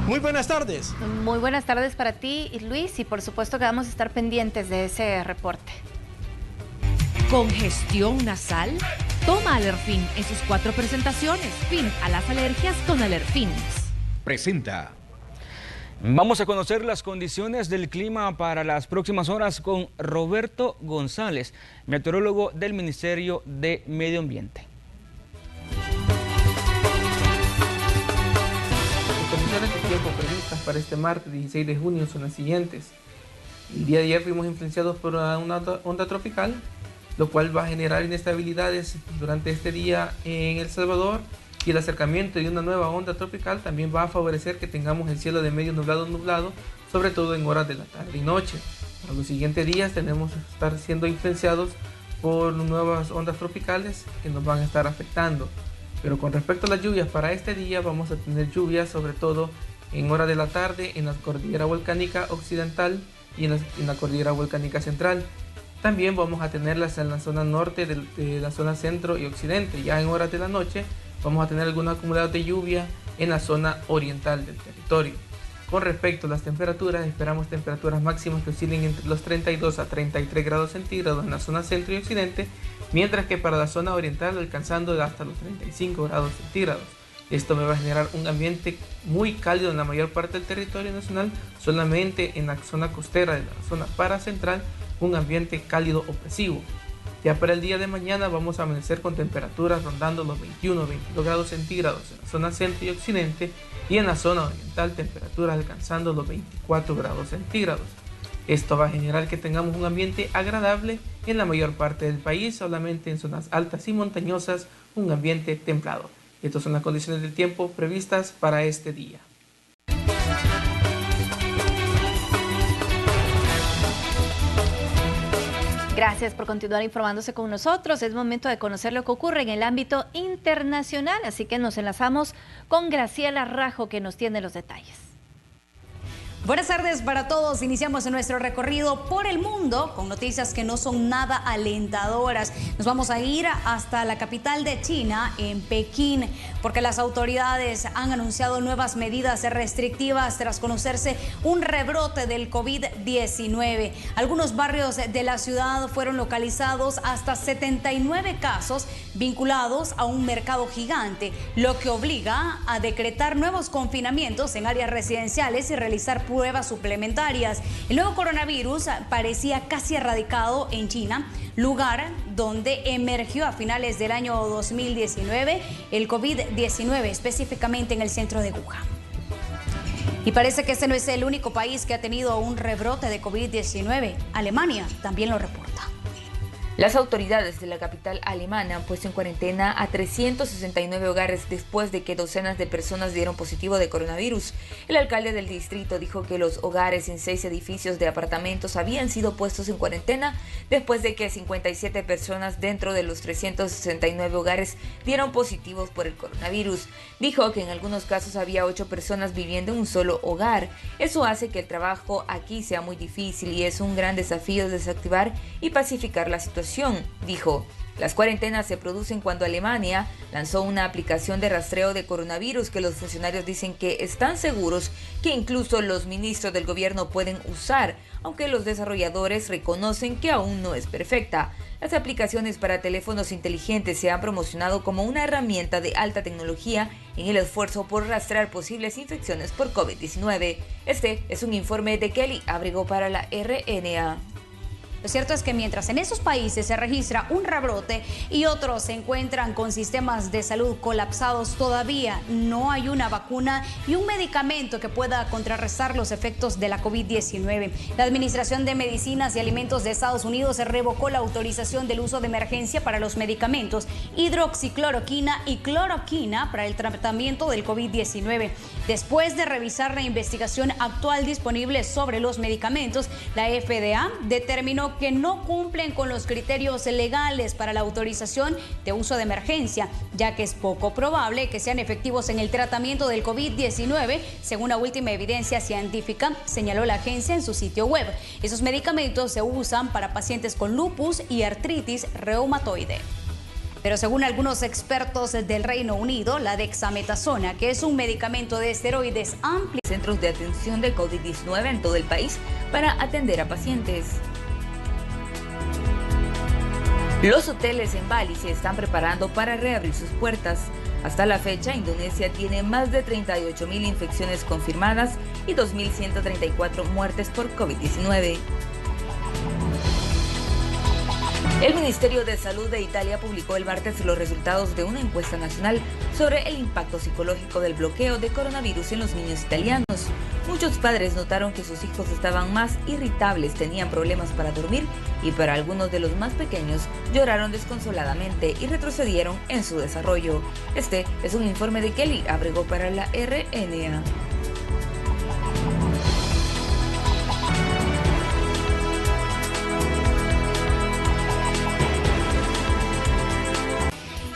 Muy buenas tardes. Muy buenas tardes para ti, Luis, y por supuesto que vamos a estar pendientes de ese reporte. Congestión nasal. Toma Alerfin en sus 4 presentaciones. Fin a las alergias con Alerfin. Presenta. Vamos a conocer las condiciones del clima para las próximas horas con Roberto González, meteorólogo del Ministerio de Medio Ambiente. Las condiciones de tiempo previstas para este martes 16 de junio son las siguientes. El día de ayer fuimos influenciados por una onda tropical, lo cual va a generar inestabilidades durante este día en El Salvador, y el acercamiento de una nueva onda tropical también va a favorecer que tengamos el cielo de medio nublado, sobre todo en horas de la tarde y noche. Para los siguientes días tenemos que estar siendo influenciados por nuevas ondas tropicales que nos van a estar afectando. Pero con respecto a las lluvias para este día, vamos a tener lluvias sobre todo en horas de la tarde en la cordillera volcánica occidental y en la cordillera volcánica central. También vamos a tenerlas en la zona norte de la zona centro y occidente. Ya en horas de la noche vamos a tener algunos acumulados de lluvia en la zona oriental del territorio. Con respecto a las temperaturas, esperamos temperaturas máximas que oscilen entre los 32 a 33 grados centígrados en la zona centro y occidente, mientras que para la zona oriental alcanzando hasta los 35 grados centígrados. Esto me va a generar un ambiente muy cálido en la mayor parte del territorio nacional, solamente en la zona costera de la zona paracentral, un ambiente cálido opresivo. Ya para el día de mañana vamos a amanecer con temperaturas rondando los 21-22 grados centígrados en la zona centro y occidente, y en la zona oriental temperaturas alcanzando los 24 grados centígrados. Esto va a generar que tengamos un ambiente agradable en la mayor parte del país, solamente en zonas altas y montañosas un ambiente templado. Estas son las condiciones del tiempo previstas para este día. Gracias por continuar informándose con nosotros. Es momento de conocer lo que ocurre en el ámbito internacional, así que nos enlazamos con Graciela Rajo, que nos tiene los detalles. Buenas tardes para todos. Iniciamos nuestro recorrido por el mundo con noticias que no son nada alentadoras. Nos vamos a ir hasta la capital de China, en Pekín, porque las autoridades han anunciado nuevas medidas restrictivas tras conocerse un rebrote del COVID-19. Algunos barrios de la ciudad fueron localizados hasta 79 casos vinculados a un mercado gigante, lo que obliga a decretar nuevos confinamientos en áreas residenciales y realizar pruebas suplementarias. El nuevo coronavirus parecía casi erradicado en China, lugar donde emergió a finales del año 2019 el COVID-19, específicamente en el centro de Wuhan. Y parece que este no es el único país que ha tenido un rebrote de COVID-19. Alemania también lo reporta. Las autoridades de la capital alemana han puesto en cuarentena a 369 hogares después de que docenas de personas dieron positivo de coronavirus. El alcalde del distrito dijo que los hogares en 6 edificios de apartamentos habían sido puestos en cuarentena después de que 57 personas dentro de los 369 hogares dieron positivos por el coronavirus. Dijo que en algunos casos había 8 personas viviendo en un solo hogar. Eso hace que el trabajo aquí sea muy difícil y es un gran desafío desactivar y pacificar la situación. Dijo, las cuarentenas se producen cuando Alemania lanzó una aplicación de rastreo de coronavirus que los funcionarios dicen que están seguros que incluso los ministros del gobierno pueden usar, aunque los desarrolladores reconocen que aún no es perfecta. Las aplicaciones para teléfonos inteligentes se han promocionado como una herramienta de alta tecnología en el esfuerzo por rastrear posibles infecciones por COVID-19. Este es un informe de Kelly Abrego para la RNA. Lo cierto es que mientras en esos países se registra un rebrote y otros se encuentran con sistemas de salud colapsados, todavía no hay una vacuna y un medicamento que pueda contrarrestar los efectos de la COVID-19. La Administración de Medicinas y Alimentos de Estados Unidos revocó la autorización del uso de emergencia para los medicamentos hidroxicloroquina y cloroquina para el tratamiento del COVID-19. Después de revisar la investigación actual disponible sobre los medicamentos, la FDA determinó que no cumplen con los criterios legales para la autorización de uso de emergencia, ya que es poco probable que sean efectivos en el tratamiento del COVID-19, según la última evidencia científica, señaló la agencia en su sitio web. Esos medicamentos se usan para pacientes con lupus y artritis reumatoide. Pero según algunos expertos del Reino Unido, la dexametasona, que es un medicamento de esteroides amplio, centros de atención del COVID-19 en todo el país para atender a pacientes. Los hoteles en Bali se están preparando para reabrir sus puertas. Hasta la fecha, Indonesia tiene más de 38.000 infecciones confirmadas y 2.134 muertes por COVID-19. El Ministerio de Salud de Italia publicó el martes los resultados de una encuesta nacional sobre el impacto psicológico del bloqueo de coronavirus en los niños italianos. Muchos padres notaron que sus hijos estaban más irritables, tenían problemas para dormir y para algunos de los más pequeños lloraron desconsoladamente y retrocedieron en su desarrollo. Este es un informe de Kelly Abrego para la RNA.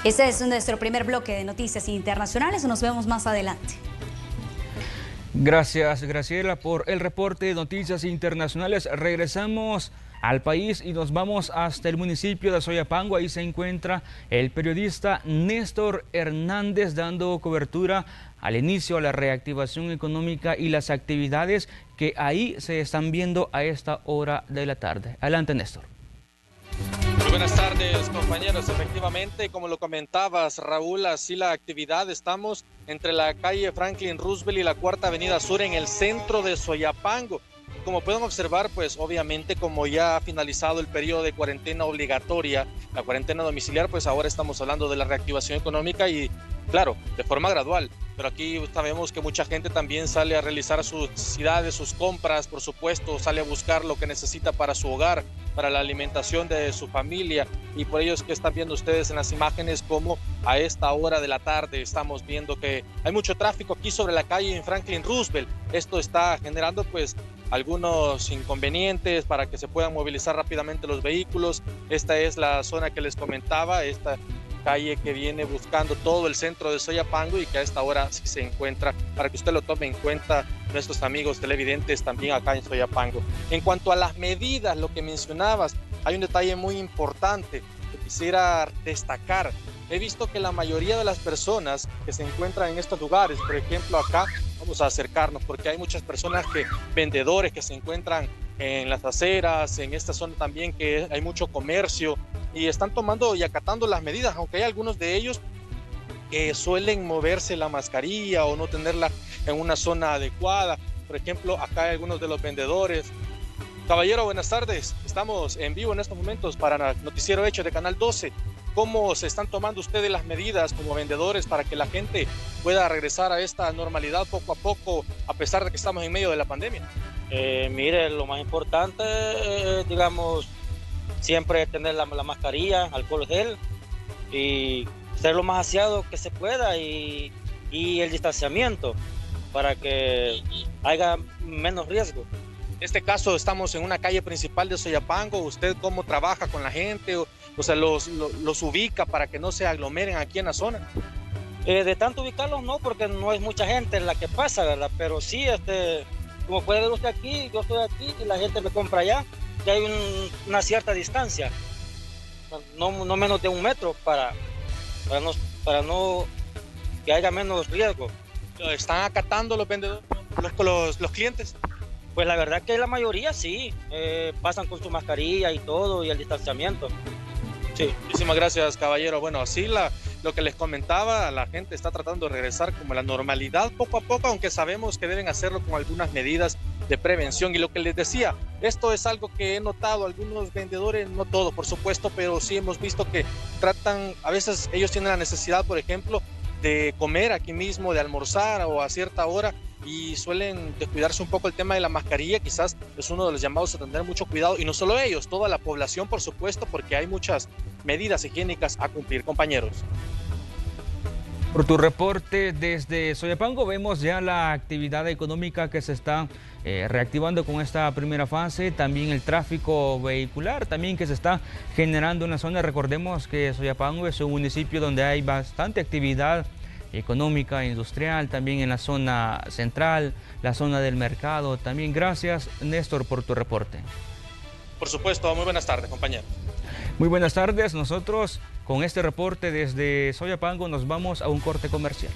Este es nuestro primer bloque de noticias internacionales. Nos vemos más adelante. Gracias, Graciela, por el reporte de noticias internacionales. Regresamos al país y nos vamos hasta el municipio de Soyapango. Ahí se encuentra el periodista Néstor Hernández dando cobertura al inicio a la reactivación económica y las actividades que ahí se están viendo a esta hora de la tarde. Adelante, Néstor. Muy buenas tardes, compañeros. Efectivamente, como lo comentabas, Raúl, así la actividad. Estamos entre la calle Franklin Roosevelt y la Cuarta Avenida Sur en el centro de Soyapango. Como pueden observar, pues obviamente como ya ha finalizado el periodo de cuarentena obligatoria, la cuarentena domiciliar, pues ahora estamos hablando de la reactivación económica y claro, de forma gradual. Pero aquí sabemos que mucha gente también sale a realizar sus necesidades, sus compras, por supuesto, sale a buscar lo que necesita para su hogar, para la alimentación de su familia, y por ello es que están viendo ustedes en las imágenes como a esta hora de la tarde estamos viendo que hay mucho tráfico aquí sobre la calle en Franklin Roosevelt. Esto está generando pues algunos inconvenientes para que se puedan movilizar rápidamente los vehículos. Esta es la zona que les comentaba, esta calle que viene buscando todo el centro de Soyapango y que a esta hora sí se encuentra, para que usted lo tome en cuenta, nuestros amigos televidentes también acá en Soyapango. En cuanto a las medidas, lo que mencionabas, hay un detalle muy importante que quisiera destacar. He visto que la mayoría de las personas que se encuentran en estos lugares, por ejemplo acá, vamos a acercarnos porque hay muchas personas vendedores que se encuentran en las aceras, en esta zona también que hay mucho comercio y están tomando y acatando las medidas, aunque hay algunos de ellos que suelen moverse la mascarilla o no tenerla en una zona adecuada. Por ejemplo, acá hay algunos de los vendedores. Caballero, buenas tardes. Estamos en vivo en estos momentos para Noticiero Hechos de Canal 12. ¿Cómo se están tomando ustedes las medidas como vendedores para que la gente pueda regresar a esta normalidad poco a poco, a pesar de que estamos en medio de la pandemia? Mire, lo más importante, digamos, siempre tener la mascarilla, alcohol gel y ser lo más aseado que se pueda y el distanciamiento para que haya menos riesgo. En este caso estamos en una calle principal de Soyapango. ¿Usted cómo trabaja con la gente? O sea, los ubica para que no se aglomeren aquí en la zona. De tanto ubicarlos no, porque no es mucha gente la que pasa, ¿verdad? Pero sí, como puede ver usted aquí, yo estoy aquí y la gente me compra allá, que hay una cierta distancia, no menos de 1 metro para no que haya menos riesgo. ¿Están acatando los vendedores, los clientes? Pues la verdad que la mayoría sí, pasan con su mascarilla y todo y el distanciamiento. Sí, muchísimas gracias, caballero. Bueno, así lo que les comentaba, la gente está tratando de regresar como a la normalidad poco a poco, aunque sabemos que deben hacerlo con algunas medidas de prevención. Y lo que les decía, esto es algo que he notado, algunos vendedores, no todos por supuesto, pero sí hemos visto que tratan, a veces ellos tienen la necesidad, por ejemplo, de comer aquí mismo, de almorzar o a cierta hora, y suelen descuidarse un poco el tema de la mascarilla. Quizás es uno de los llamados a tener mucho cuidado, y no solo ellos, toda la población por supuesto, porque hay muchas medidas higiénicas a cumplir, compañeros. Por tu reporte desde Soyapango, vemos ya la actividad económica que se está reactivando con esta primera fase, también el tráfico vehicular también que se está generando en la zona. Recordemos que Soyapango es un municipio donde hay bastante actividad económica, industrial, también en la zona central, la zona del mercado también. Gracias, Néstor, por tu reporte. Por supuesto, muy buenas tardes, compañeros. Muy buenas tardes. Nosotros con este reporte desde Soyapango nos vamos a un corte comercial.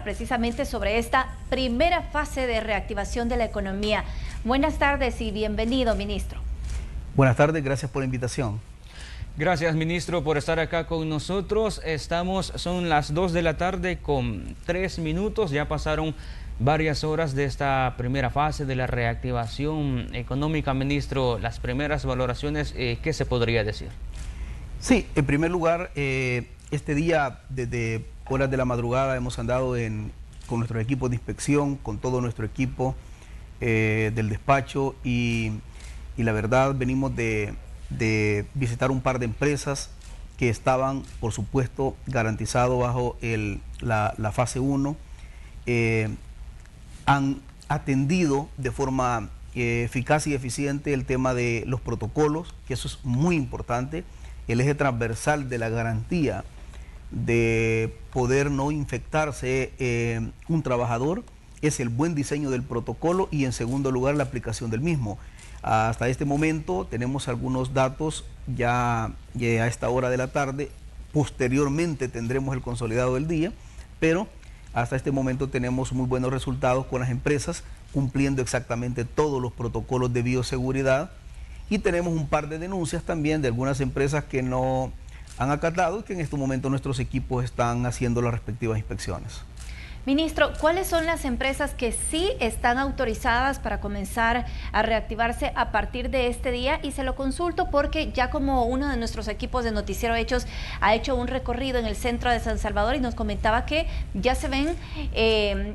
Precisamente sobre esta primera fase de reactivación de la economía. Buenas tardes y bienvenido, ministro. Buenas tardes, gracias por la invitación. Gracias, ministro, por estar acá con nosotros. Son las 2 de la tarde con 3 minutos. Ya pasaron varias horas de esta primera fase de la reactivación económica. Ministro, las primeras valoraciones, ¿qué se podría decir? Sí, en primer lugar, este día desde horas de la madrugada hemos andado con nuestro equipo de inspección, con todo nuestro equipo del despacho, y la verdad venimos de visitar un par de empresas que estaban, por supuesto, garantizados bajo la fase 1. Han atendido de forma eficaz y eficiente el tema de los protocolos, que eso es muy importante, el eje transversal de la garantía de poder no infectarse un trabajador es el buen diseño del protocolo, y en segundo lugar la aplicación del mismo. Hasta este momento tenemos algunos datos ya a esta hora de la tarde. Posteriormente tendremos el consolidado del día, pero hasta este momento tenemos muy buenos resultados con las empresas cumpliendo exactamente todos los protocolos de bioseguridad, y tenemos un par de denuncias también de algunas empresas que no han acatado y que en este momento nuestros equipos están haciendo las respectivas inspecciones. Ministro, ¿cuáles son las empresas que sí están autorizadas para comenzar a reactivarse a partir de este día? Y se lo consulto porque ya como uno de nuestros equipos de Noticiero Hechos ha hecho un recorrido en el centro de San Salvador y nos comentaba que ya se ven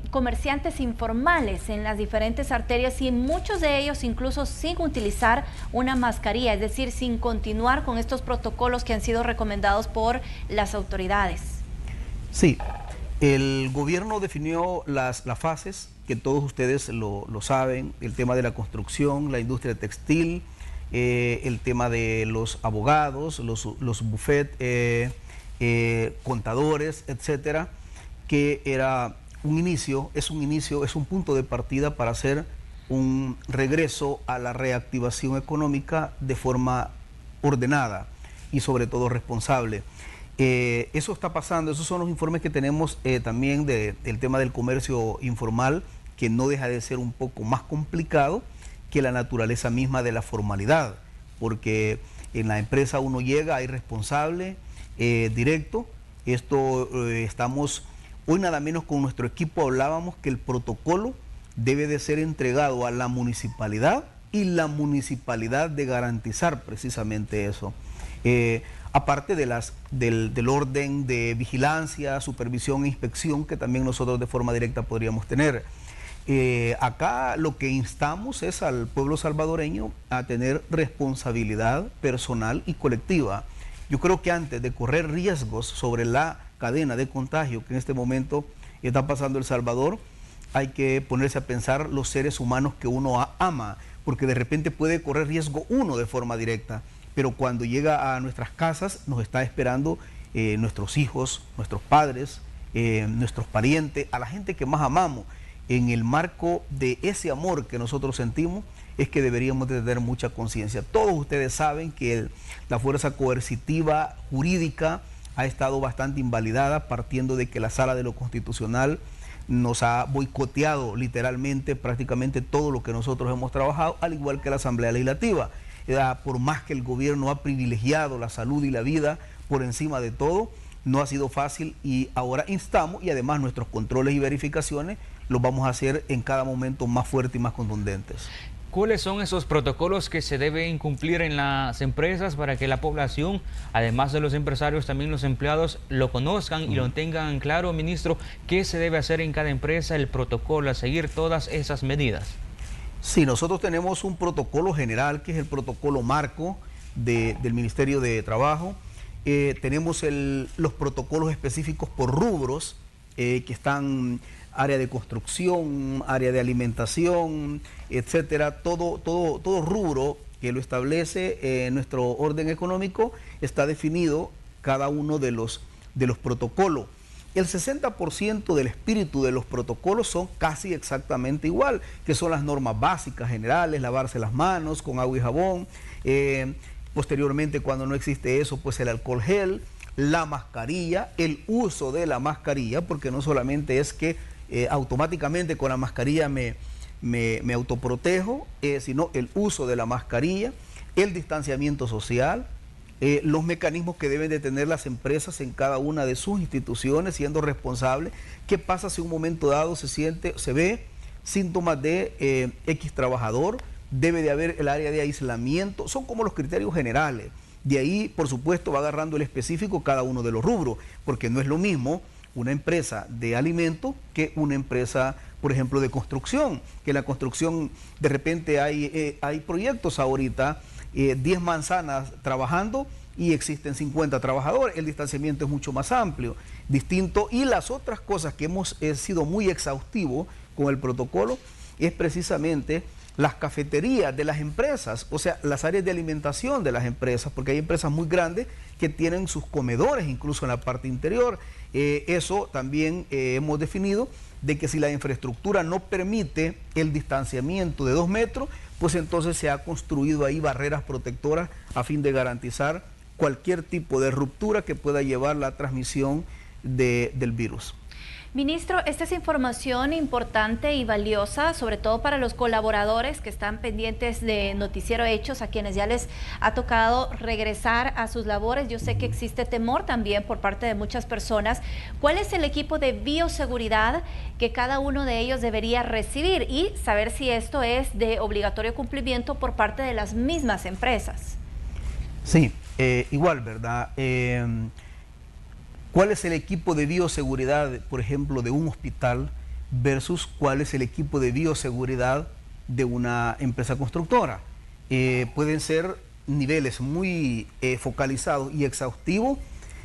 comerciantes informales en las diferentes arterias, y muchos de ellos incluso sin utilizar una mascarilla, es decir, sin continuar con estos protocolos que han sido recomendados por las autoridades. Sí. El gobierno definió las fases, que todos ustedes lo saben: el tema de la construcción, la industria textil, el tema de los abogados, los buffet, contadores, etcétera, que era un inicio, es un punto de partida para hacer un regreso a la reactivación económica de forma ordenada y sobre todo responsable. Eso está pasando, esos son los informes que tenemos también del tema del comercio informal, que no deja de ser un poco más complicado que la naturaleza misma de la formalidad, porque en la empresa uno llega, hay responsable directo. Estamos, hoy nada menos con nuestro equipo hablábamos que el protocolo debe de ser entregado a la municipalidad, y la municipalidad de garantizar precisamente eso. Aparte del orden de vigilancia, supervisión e inspección que también nosotros de forma directa podríamos tener. Acá lo que instamos es al pueblo salvadoreño a tener responsabilidad personal y colectiva. Yo creo que antes de correr riesgos sobre la cadena de contagio que en este momento está pasando El Salvador, hay que ponerse a pensar los seres humanos que uno ama, porque de repente puede correr riesgo uno de forma directa, pero cuando llega a nuestras casas nos está esperando nuestros hijos, nuestros padres, nuestros parientes, a la gente que más amamos. En el marco de ese amor que nosotros sentimos es que deberíamos de tener mucha conciencia. Todos ustedes saben que la fuerza coercitiva jurídica ha estado bastante invalidada, partiendo de que la Sala de lo Constitucional nos ha boicoteado literalmente prácticamente todo lo que nosotros hemos trabajado, al igual que la Asamblea Legislativa. Por más que el gobierno ha privilegiado la salud y la vida por encima de todo. No ha sido fácil y ahora instamos, y además nuestros controles y verificaciones los vamos a hacer en cada momento más fuertes y más contundentes. ¿Cuáles son esos protocolos que se deben cumplir en las empresas para que la población, además de los empresarios, también los empleados, lo conozcan y lo tengan claro, ministro? ¿Qué se debe hacer en cada empresa, el protocolo, a seguir todas esas medidas? Sí, nosotros tenemos un protocolo general, que es el protocolo marco del Ministerio de Trabajo. Tenemos los protocolos específicos por rubros, que están área de construcción, área de alimentación, etcétera. Todo rubro que lo establece nuestro orden económico está definido cada uno de los protocolos. El 60% del espíritu de los protocolos son casi exactamente igual, que son las normas básicas generales, lavarse las manos con agua y jabón, posteriormente, cuando no existe eso, pues el alcohol gel, la mascarilla, el uso de la mascarilla, porque no solamente es que automáticamente con la mascarilla me autoprotejo, sino el uso de la mascarilla, el distanciamiento social, los mecanismos que deben de tener las empresas en cada una de sus instituciones, siendo responsables. ¿Qué pasa si en un momento dado se ve síntomas de X trabajador? Debe de haber el área de aislamiento. Son como los criterios generales. De ahí, por supuesto, va agarrando el específico cada uno de los rubros, porque no es lo mismo una empresa de alimentos que una empresa, por ejemplo, de construcción. Que en la construcción de repente hay proyectos ahorita, 10 manzanas trabajando y existen 50 trabajadores. El distanciamiento es mucho más amplio, distinto. Y las otras cosas que hemos sido muy exhaustivos con el protocolo es precisamente las cafeterías de las empresas, o sea, las áreas de alimentación de las empresas, porque hay empresas muy grandes que tienen sus comedores incluso en la parte interior. Eso también hemos definido, de que si la infraestructura no permite el distanciamiento de 2 metros, pues entonces se ha construido ahí barreras protectoras a fin de garantizar cualquier tipo de ruptura que pueda llevar la transmisión del virus. Ministro, esta es información importante y valiosa, sobre todo para los colaboradores que están pendientes de Noticiero Hechos, a quienes ya les ha tocado regresar a sus labores. Yo sé que existe temor también por parte de muchas personas. ¿Cuál es el equipo de bioseguridad que cada uno de ellos debería recibir? Y saber si esto es de obligatorio cumplimiento por parte de las mismas empresas. Sí, igual, ¿verdad? ¿Cuál es el equipo de bioseguridad, por ejemplo, de un hospital versus cuál es el equipo de bioseguridad de una empresa constructora? Pueden ser niveles muy focalizados y exhaustivos.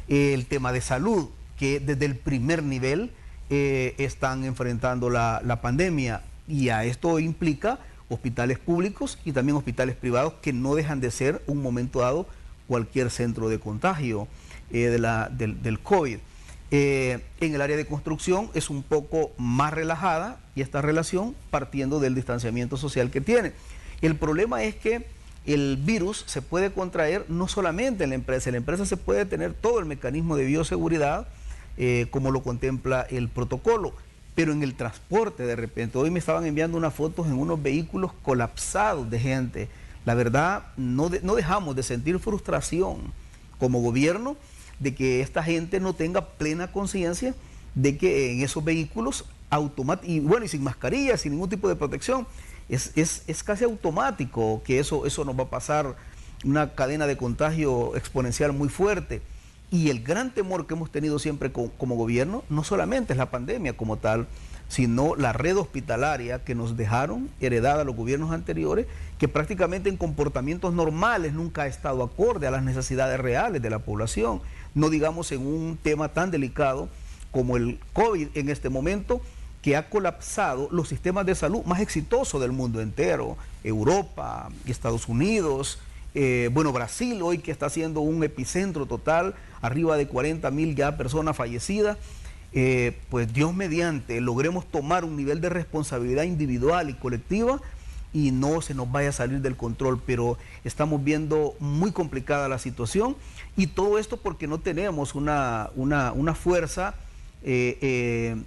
El tema de salud, que desde el primer nivel están enfrentando la pandemia, y a esto implica hospitales públicos y también hospitales privados, que no dejan de ser, un momento dado, cualquier centro de contagio del COVID. En el área de construcción es un poco más relajada, y esta relación partiendo del distanciamiento social que tiene. El problema es que el virus se puede contraer no solamente en la empresa se puede tener todo el mecanismo de bioseguridad, como lo contempla el protocolo, pero en el transporte de repente, hoy me estaban enviando unas fotos en unos vehículos colapsados de gente. La verdad, no dejamos de sentir frustración como gobierno de que esta gente no tenga plena conciencia de que en esos vehículos y sin mascarilla, sin ningún tipo de protección, es casi automático que eso nos va a pasar, una cadena de contagio exponencial muy fuerte. Y el gran temor que hemos tenido siempre como gobierno no solamente es la pandemia como tal, sino la red hospitalaria que nos dejaron heredada los gobiernos anteriores, que prácticamente en comportamientos normales nunca ha estado acorde a las necesidades reales de la población. No digamos en un tema tan delicado como el COVID en este momento, que ha colapsado los sistemas de salud más exitosos del mundo entero, Europa, Estados Unidos, Brasil hoy, que está siendo un epicentro total, arriba de 40.000 ya personas fallecidas. Pues Dios mediante logremos tomar un nivel de responsabilidad individual y colectiva y no se nos vaya a salir del control, pero estamos viendo muy complicada la situación, y todo esto porque no tenemos una fuerza en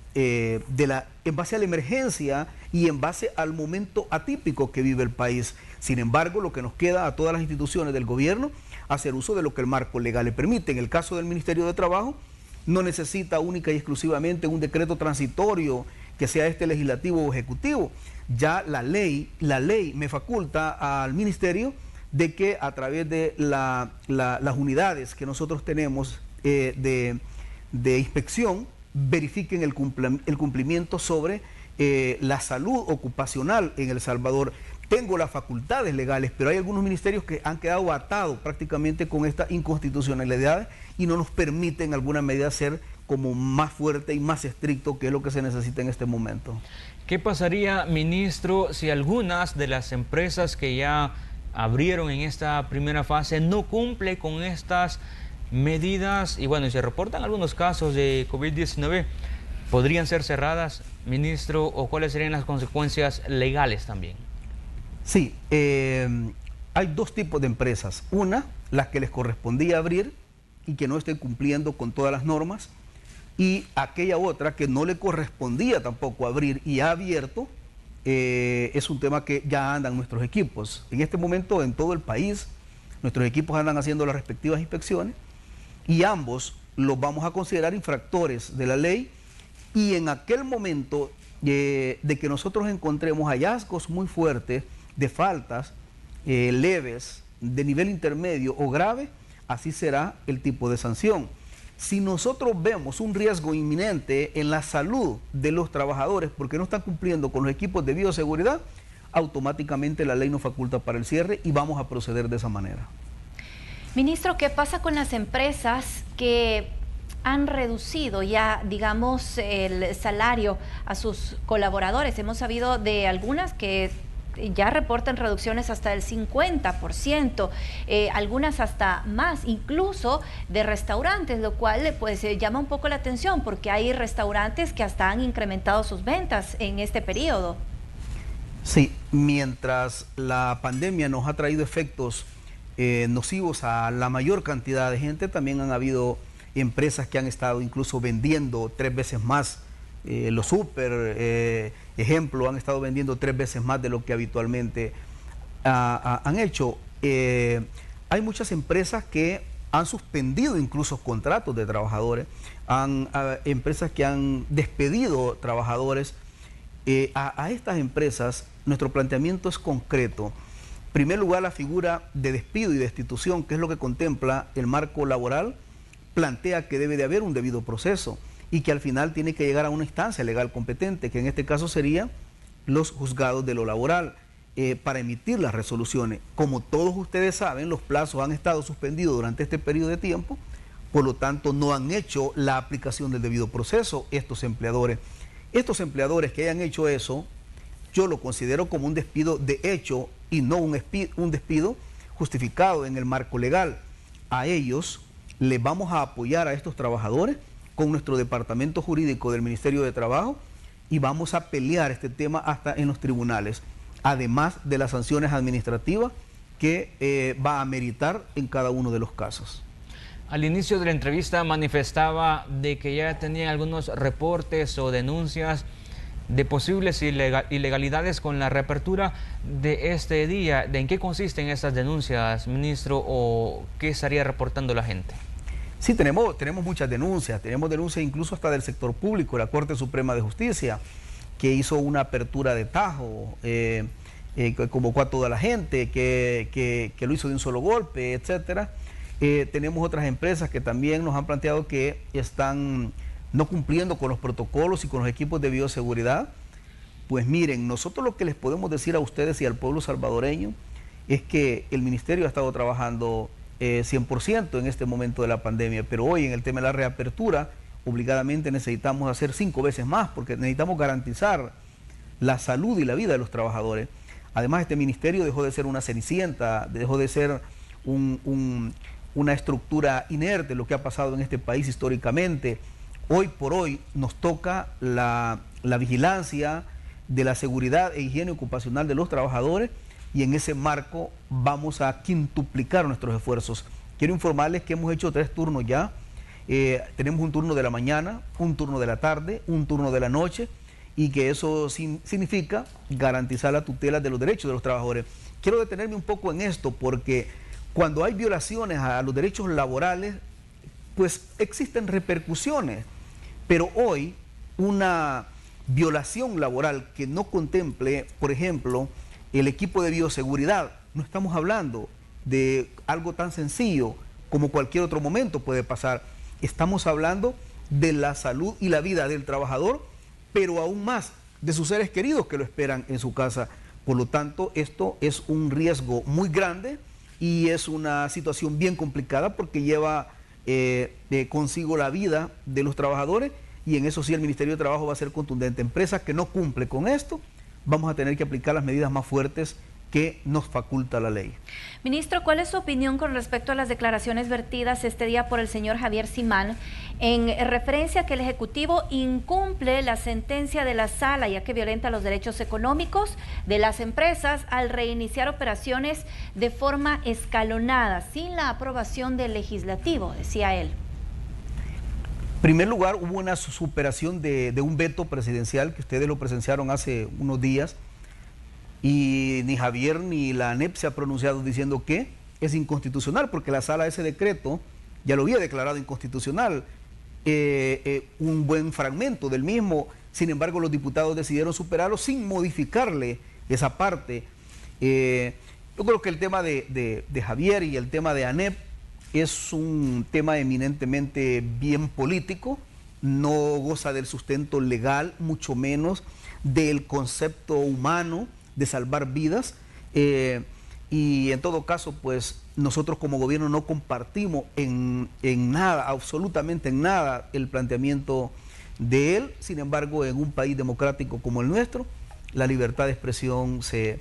base a la emergencia y en base al momento atípico que vive el país. Sin embargo, lo que nos queda a todas las instituciones del gobierno, hacer uso de lo que el marco legal le permite. En el caso del Ministerio de Trabajo, no necesita única y exclusivamente un decreto transitorio que sea legislativo o ejecutivo. Ya la ley me faculta al Ministerio de que a través de las unidades que nosotros tenemos de inspección, verifiquen el cumplimiento sobre la salud ocupacional en El Salvador. Tengo las facultades legales, pero hay algunos ministerios que han quedado atados prácticamente con esta inconstitucionalidad y no nos permiten en alguna medida ser como más fuerte y más estricto, que es lo que se necesita en este momento. ¿Qué pasaría, ministro, si algunas de las empresas que ya abrieron en esta primera fase no cumplen con estas medidas y bueno, se reportan algunos casos de COVID-19? ¿Podrían ser cerradas, ministro, o cuáles serían las consecuencias legales también? Sí, hay dos tipos de empresas. Una, las que les correspondía abrir y que no estén cumpliendo con todas las normas, y aquella otra que no le correspondía tampoco abrir y ha abierto. Es un tema que ya andan nuestros equipos. En este momento en todo el país, nuestros equipos andan haciendo las respectivas inspecciones y ambos los vamos a considerar infractores de la ley, y en aquel momento de que nosotros encontremos hallazgos muy fuertes de faltas leves, de nivel intermedio o grave, así será el tipo de sanción. Si nosotros vemos un riesgo inminente en la salud de los trabajadores porque no están cumpliendo con los equipos de bioseguridad, automáticamente la ley nos faculta para el cierre y vamos a proceder de esa manera. Ministro, ¿qué pasa con las empresas que han reducido ya, digamos, el salario a sus colaboradores? Hemos sabido de algunas que ya reportan reducciones hasta el 50%, algunas hasta más, incluso de restaurantes, lo cual pues llama un poco la atención porque hay restaurantes que hasta han incrementado sus ventas en este periodo. Sí, mientras la pandemia nos ha traído efectos nocivos a la mayor cantidad de gente, también han habido empresas que han estado incluso vendiendo 3 veces más. Los súper, ejemplo, han estado vendiendo 3 veces más de lo que habitualmente han hecho. Hay muchas empresas que han suspendido incluso contratos de trabajadores, empresas que han despedido trabajadores. A estas empresas nuestro planteamiento es concreto. En primer lugar, la figura de despido y destitución, que es lo que contempla el marco laboral, plantea que debe de haber un debido proceso y que al final tiene que llegar a una instancia legal competente, que en este caso serían los juzgados de lo laboral, para emitir las resoluciones. Como todos ustedes saben, los plazos han estado suspendidos durante este periodo de tiempo, por lo tanto no han hecho la aplicación del debido proceso estos empleadores. Estos empleadores que hayan hecho eso, yo lo considero como un despido de hecho y no un despido justificado en el marco legal. A ellos les vamos a apoyar a estos trabajadores con nuestro departamento jurídico del Ministerio de Trabajo y vamos a pelear este tema hasta en los tribunales, además de las sanciones administrativas que va a meritar en cada uno de los casos. Al inicio de la entrevista manifestaba de que ya tenían algunos reportes o denuncias de posibles ilegalidades con la reapertura de este día. ¿En qué consisten estas denuncias, ministro, o qué estaría reportando la gente? Sí, tenemos muchas denuncias, tenemos denuncias incluso hasta del sector público, la Corte Suprema de Justicia, que hizo una apertura de tajo, convocó a toda la gente, que lo hizo de un solo golpe, etcétera. Tenemos otras empresas que también nos han planteado que están no cumpliendo con los protocolos y con los equipos de bioseguridad. Pues miren, nosotros lo que les podemos decir a ustedes y al pueblo salvadoreño es que el ministerio ha estado trabajando 100% en este momento de la pandemia, pero hoy en el tema de la reapertura obligadamente necesitamos hacer 5 veces más porque necesitamos garantizar la salud y la vida de los trabajadores. Además, este ministerio dejó de ser una cenicienta, dejó de ser una estructura inerte, lo que ha pasado en este país históricamente. Hoy por hoy nos toca la vigilancia de la seguridad e higiene ocupacional de los trabajadores, y en ese marco vamos a quintuplicar nuestros esfuerzos. Quiero informarles que hemos hecho 3 turnos ya. Tenemos un turno de la mañana, un turno de la tarde, un turno de la noche, y que eso significa garantizar la tutela de los derechos de los trabajadores. Quiero detenerme un poco en esto porque cuando hay violaciones a los derechos laborales, pues existen repercusiones, pero hoy una violación laboral que no contemple, por ejemplo, el equipo de bioseguridad, no estamos hablando de algo tan sencillo como cualquier otro momento puede pasar, estamos hablando de la salud y la vida del trabajador, pero aún más de sus seres queridos que lo esperan en su casa. Por lo tanto, esto es un riesgo muy grande y es una situación bien complicada porque lleva consigo la vida de los trabajadores, y en eso sí el Ministerio de Trabajo va a ser contundente. Empresas que no cumplen con esto, vamos a tener que aplicar las medidas más fuertes que nos faculta la ley. Ministro, ¿cuál es su opinión con respecto a las declaraciones vertidas este día por el señor Javier Simán en referencia a que el Ejecutivo incumple la sentencia de la Sala, ya que violenta los derechos económicos de las empresas al reiniciar operaciones de forma escalonada, sin la aprobación del Legislativo, decía él? En primer lugar, hubo una superación de un veto presidencial que ustedes lo presenciaron hace unos días, y ni Javier ni la ANEP se ha pronunciado diciendo que es inconstitucional, porque la Sala ese decreto ya lo había declarado inconstitucional, un buen fragmento del mismo. Sin embargo, los diputados decidieron superarlo sin modificarle esa parte. Yo creo que el tema de Javier y el tema de ANEP es un tema eminentemente bien político, no goza del sustento legal, mucho menos del concepto humano de salvar vidas, y en todo caso, pues nosotros como gobierno no compartimos en nada, absolutamente en nada, el planteamiento de él. Sin embargo, en un país democrático como el nuestro, la libertad de expresión se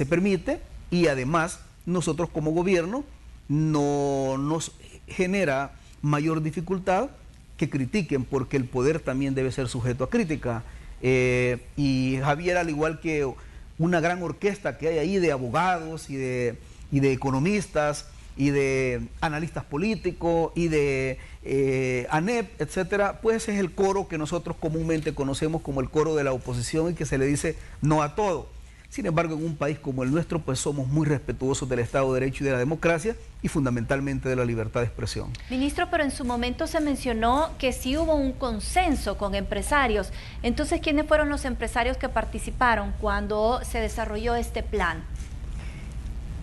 permite, y además nosotros como gobierno no nos genera mayor dificultad que critiquen, porque el poder también debe ser sujeto a crítica. Y Javier, al igual que una gran orquesta que hay ahí de abogados y de economistas y de analistas políticos y de ANEP, etcétera, pues es el coro que nosotros comúnmente conocemos como el coro de la oposición y que se le dice no a todo. Sin embargo, en un país como el nuestro, pues somos muy respetuosos del Estado de Derecho y de la democracia, y fundamentalmente de la libertad de expresión. Ministro, pero en su momento se mencionó que sí hubo un consenso con empresarios. Entonces, ¿quiénes fueron los empresarios que participaron cuando se desarrolló este plan?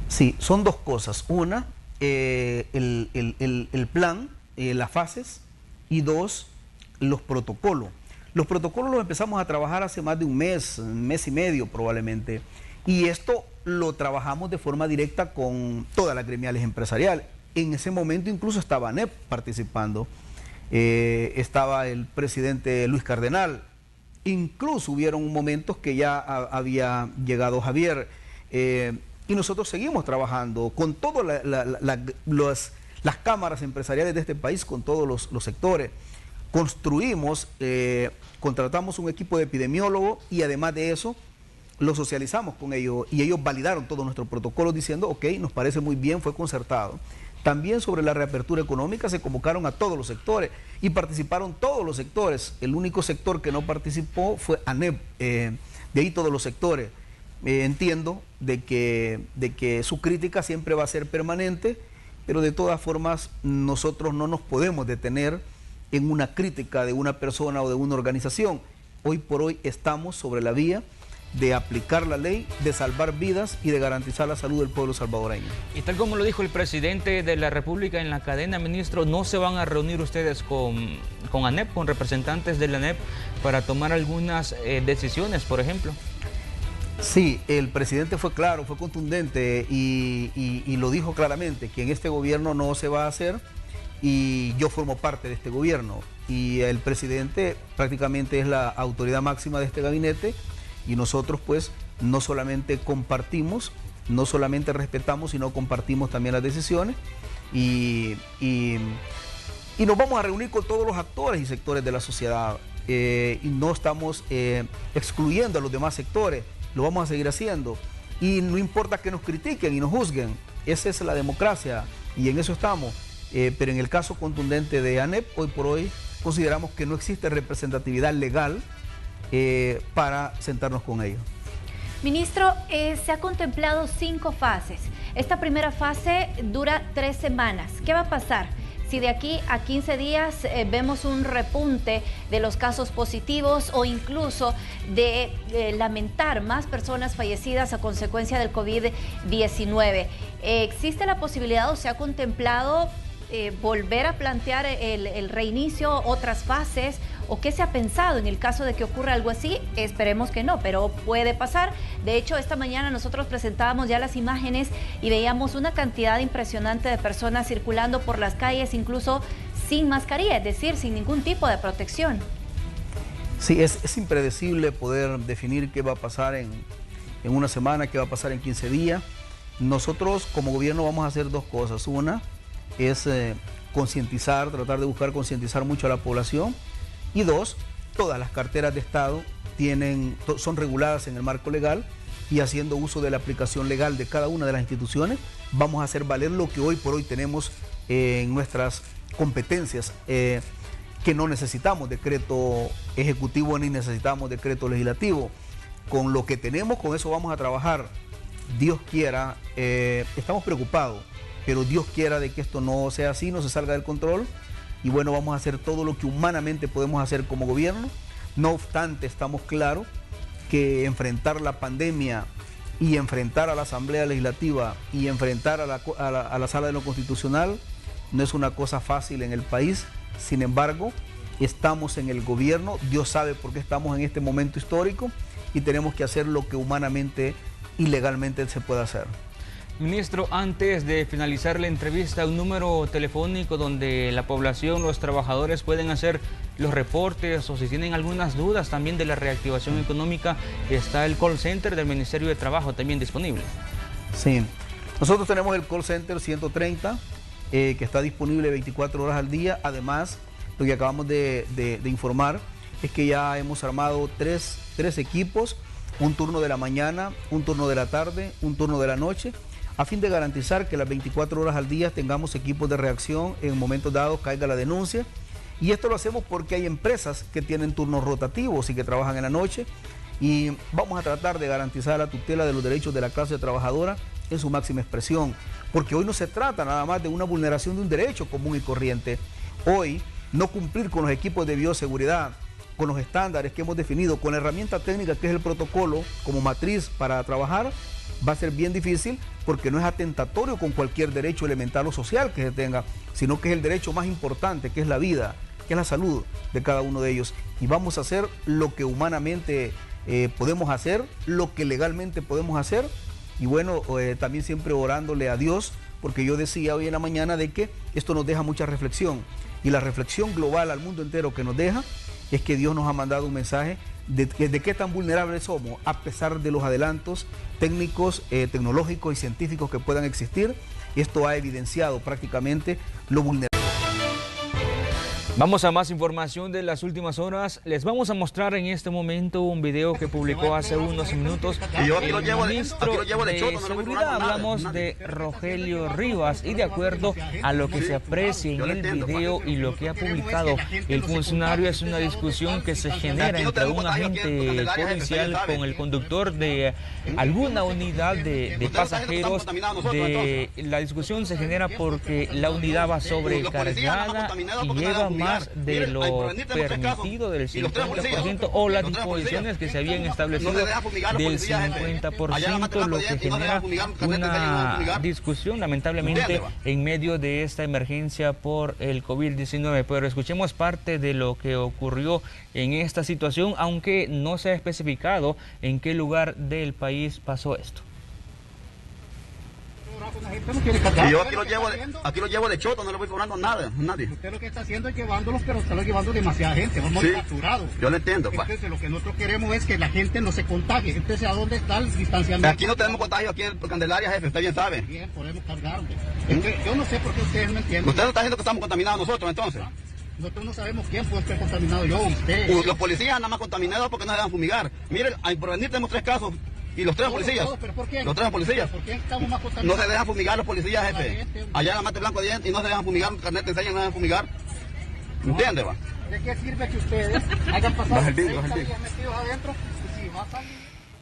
Sí, son dos cosas. Una, el plan, las fases, y dos, los protocolos. Los protocolos los empezamos a trabajar hace más de un mes y medio probablemente, y esto lo trabajamos de forma directa con todas las gremiales empresariales. En ese momento incluso estaba ANEP participando, estaba el presidente Luis Cardenal, incluso hubieron momentos que ya había llegado Javier, y nosotros seguimos trabajando con todas las cámaras empresariales de este país, con todos los sectores. Construimos, contratamos un equipo de epidemiólogos, y además de eso lo socializamos con ellos, y ellos validaron todos nuestros protocolos diciendo, ok, nos parece muy bien, fue concertado. También sobre la reapertura económica se convocaron a todos los sectores y participaron todos los sectores. El único sector que no participó fue ANEP, de ahí todos los sectores. Entiendo de que su crítica siempre va a ser permanente, pero de todas formas nosotros no nos podemos detener en una crítica de una persona o de una organización. Hoy por hoy estamos sobre la vía de aplicar la ley, de salvar vidas y de garantizar la salud del pueblo salvadoreño. Y tal como lo dijo el presidente de la República en la cadena, ministro, ¿no se van a reunir ustedes con ANEP, con representantes de la ANEP, para tomar algunas decisiones, por ejemplo? Sí, el presidente fue claro, fue contundente y lo dijo claramente, que en este gobierno no se va a hacer, y yo formo parte de este gobierno, y el presidente prácticamente es la autoridad máxima de este gabinete, y nosotros pues no solamente compartimos, no solamente respetamos, sino compartimos también las decisiones, y nos vamos a reunir con todos los actores y sectores de la sociedad, y no estamos excluyendo a los demás sectores, lo vamos a seguir haciendo, y no importa que nos critiquen y nos juzguen, esa es la democracia y en eso estamos. Pero en el caso contundente de ANEP, hoy por hoy consideramos que no existe representatividad legal para sentarnos con ellos. Ministro, se ha contemplado 5 fases. Esta primera fase dura 3 semanas. ¿Qué va a pasar si de aquí a 15 días vemos un repunte de los casos positivos o incluso de lamentar más personas fallecidas a consecuencia del COVID-19? ¿Existe la posibilidad o se ha contemplado volver a plantear el reinicio, otras fases? ¿O qué se ha pensado en el caso de que ocurra algo así? Esperemos que no, pero puede pasar. De hecho, esta mañana nosotros presentábamos ya las imágenes y veíamos una cantidad impresionante de personas circulando por las calles, incluso sin mascarilla, es decir, sin ningún tipo de protección. Sí, es impredecible poder definir qué va a pasar en una semana, qué va a pasar en 15 días. Nosotros como gobierno vamos a hacer 2 cosas. Una es concientizar, tratar de buscar concientizar mucho a la población. Y 2, todas las carteras de Estado son reguladas en el marco legal y haciendo uso de la aplicación legal de cada una de las instituciones, vamos a hacer valer lo que hoy por hoy tenemos en nuestras competencias, que no necesitamos decreto ejecutivo ni necesitamos decreto legislativo. Con lo que tenemos, con eso vamos a trabajar. Dios quiera, estamos preocupados, pero Dios quiera de que esto no sea así, no se salga del control. Y bueno, vamos a hacer todo lo que humanamente podemos hacer como gobierno. No obstante, estamos claros que enfrentar la pandemia y enfrentar a la Asamblea Legislativa y enfrentar a la Sala de lo Constitucional no es una cosa fácil en el país. Sin embargo, estamos en el gobierno, Dios sabe por qué estamos en este momento histórico y tenemos que hacer lo que humanamente y legalmente se pueda hacer. Ministro, antes de finalizar la entrevista, un número telefónico donde la población, los trabajadores pueden hacer los reportes o si tienen algunas dudas también de la reactivación económica, está el call center del Ministerio de Trabajo también disponible. Sí, nosotros tenemos el call center 130 que está disponible 24 horas al día. Además, lo que acabamos de informar es que ya hemos armado tres equipos, un turno de la mañana, un turno de la tarde, un turno de la noche, a fin de garantizar que las 24 horas al día tengamos equipos de reacción en momentos dados caiga la denuncia. Y esto lo hacemos porque hay empresas que tienen turnos rotativos y que trabajan en la noche y vamos a tratar de garantizar la tutela de los derechos de la clase trabajadora en su máxima expresión, porque hoy no se trata nada más de una vulneración de un derecho común y corriente. Hoy no cumplir con los equipos de bioseguridad, con los estándares que hemos definido, con la herramienta técnica que es el protocolo como matriz para trabajar, va a ser bien difícil porque no es atentatorio con cualquier derecho elemental o social que se tenga, sino que es el derecho más importante, que es la vida, que es la salud de cada uno de ellos. Y vamos a hacer lo que humanamente podemos hacer, lo que legalmente podemos hacer. Y bueno, también siempre orándole a Dios, porque yo decía hoy en la mañana de que esto nos deja mucha reflexión. Y la reflexión global al mundo entero que nos deja es que Dios nos ha mandado un mensaje de qué tan vulnerables somos, a pesar de los adelantos técnicos, tecnológicos y científicos que puedan existir. Esto ha evidenciado prácticamente lo vulnerable. Vamos a más información de las últimas horas. Les vamos a mostrar en este momento un video que publicó hace unos minutos el ministro de Seguridad. Hablamos de Rogelio Rivas y de acuerdo a lo que se aprecia en el video y lo que ha publicado el funcionario, es una discusión que se genera entre un agente policial con el conductor de alguna unidad de pasajeros. La discusión se genera porque la unidad va sobrecargada y lleva más de lo permitido del 50% o las disposiciones que se habían establecido del 50%, lo que genera una discusión lamentablemente en medio de esta emergencia por el COVID-19. Pero escuchemos parte de lo que ocurrió en esta situación, aunque no se ha especificado en qué lugar del país pasó esto. Y yo aquí lo llevo de choto, no le voy cobrando nada a nadie. Usted lo que está haciendo es llevándolos, pero está llevando demasiada gente, vamos capturados. Yo lo entiendo, pa. Entonces lo que nosotros queremos es que la gente no se contagie. Entonces, ¿a dónde está el distanciamiento? Aquí no tenemos contagio, aquí en Candelaria, jefe, usted bien sabe. Bien, podemos cargarlo. Yo no sé por qué ustedes no entienden. Usted no está diciendo que estamos contaminados nosotros, entonces. Nosotros no sabemos quién puede estar contaminado, yo, usted. Los policías nada más contaminados porque no se dejan fumigar. Miren, por venir tenemos 3 casos. Y los 3 policías. ¿Pero por qué? Los 3 policías. ¿Por qué estamos más contaminados? No se dejan fumigar los policías, jefe. Allá en la Mate Blanco 10 y no se dejan fumigar, el carnet te enseñan, no se dejan fumigar. ¿Entiendes, va? ¿De qué sirve que ustedes hayan pasado 30 días metidos adentro? Y si va a salir...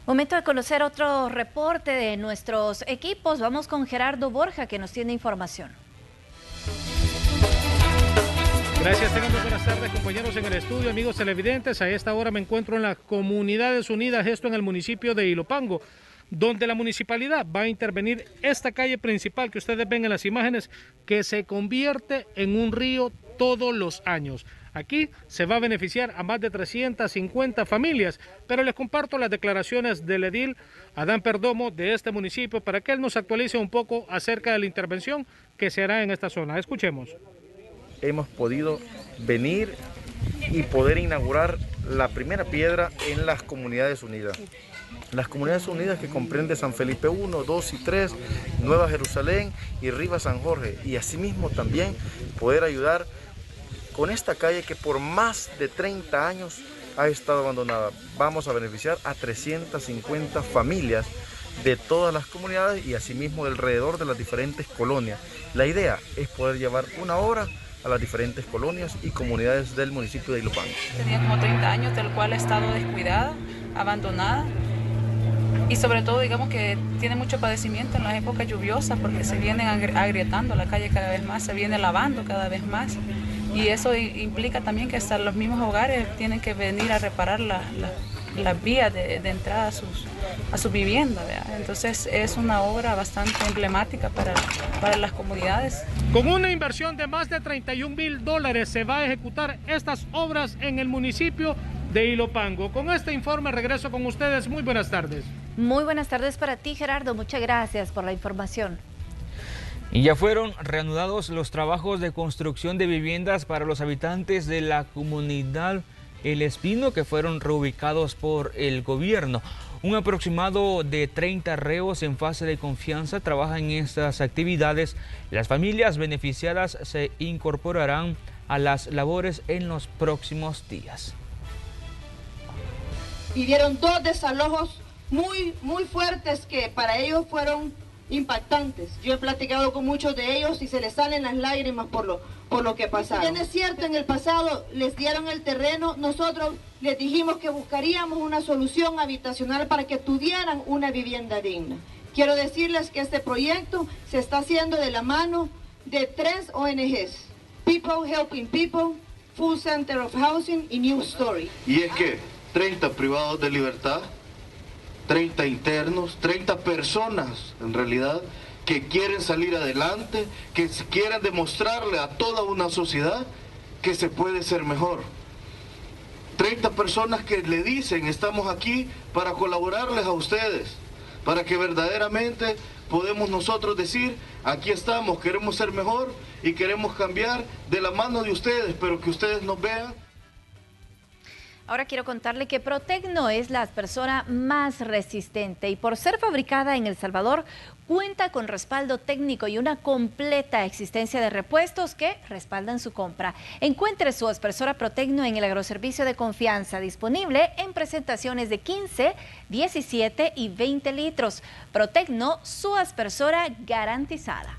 Momento de conocer otro reporte de nuestros equipos. Vamos con Gerardo Borja, que nos tiene información. Gracias, tengan muy buenas tardes, compañeros en el estudio, amigos televidentes. A esta hora me encuentro en las Comunidades Unidas, esto en el municipio de Ilopango, donde la municipalidad va a intervenir esta calle principal que ustedes ven en las imágenes, que se convierte en un río todos los años. Aquí se va a beneficiar a más de 350 familias, pero les comparto las declaraciones del edil Adán Perdomo de este municipio para que él nos actualice un poco acerca de la intervención que se hará en esta zona. Escuchemos. Hemos podido venir y poder inaugurar la primera piedra en las Comunidades Unidas. Las Comunidades Unidas que comprende San Felipe 1, 2 y 3, Nueva Jerusalén y Rivas San Jorge. Y asimismo también poder ayudar con esta calle que por más de 30 años ha estado abandonada. Vamos a beneficiar a 350 familias de todas las comunidades y asimismo de alrededor de las diferentes colonias. La idea es poder llevar una obra a las diferentes colonias y comunidades del municipio de Ilopango. Tenía como 30 años, del cual ha estado descuidada, abandonada y sobre todo digamos que tiene mucho padecimiento en las épocas lluviosas porque se viene agrietando la calle cada vez más, se viene lavando cada vez más y eso implica también que hasta los mismos hogares tienen que venir a reparar las vías de entrada a su vivienda, ¿verdad? Entonces es una obra bastante emblemática para las comunidades. Con una inversión de más de $31,000 se va a ejecutar estas obras en el municipio de Ilopango. Con este informe regreso con ustedes. Muy buenas tardes. Muy buenas tardes para ti, Gerardo. Muchas gracias por la información. Y ya fueron reanudados los trabajos de construcción de viviendas para los habitantes de la comunidad El Espino, que fueron reubicados por el gobierno. Un aproximado de 30 reos en fase de confianza trabajan en estas actividades. Las familias beneficiadas se incorporarán a las labores en los próximos días. Y dieron 2 desalojos muy fuertes que para ellos fueron impactantes. Yo he platicado con muchos de ellos y se les salen las lágrimas por lo que pasaron. Bien es cierto, en el pasado les dieron el terreno, nosotros les dijimos que buscaríamos una solución habitacional para que tuvieran una vivienda digna. Quiero decirles que este proyecto se está haciendo de la mano de 3 ONGs, People Helping People, Full Center of Housing y New Story. Y es que 30 privados de libertad, 30 internos, 30 personas en realidad que quieren salir adelante, que quieren demostrarle a toda una sociedad que se puede ser mejor. 30 personas que le dicen, estamos aquí para colaborarles a ustedes, para que verdaderamente podemos nosotros decir, aquí estamos, queremos ser mejor y queremos cambiar de la mano de ustedes, pero que ustedes nos vean. Ahora quiero contarle que Protecno es la aspersora más resistente y por ser fabricada en El Salvador cuenta con respaldo técnico y una completa existencia de repuestos que respaldan su compra. Encuentre su aspersora Protecno en el agroservicio de confianza, disponible en presentaciones de 15, 17 y 20 litros. Protecno, su aspersora garantizada.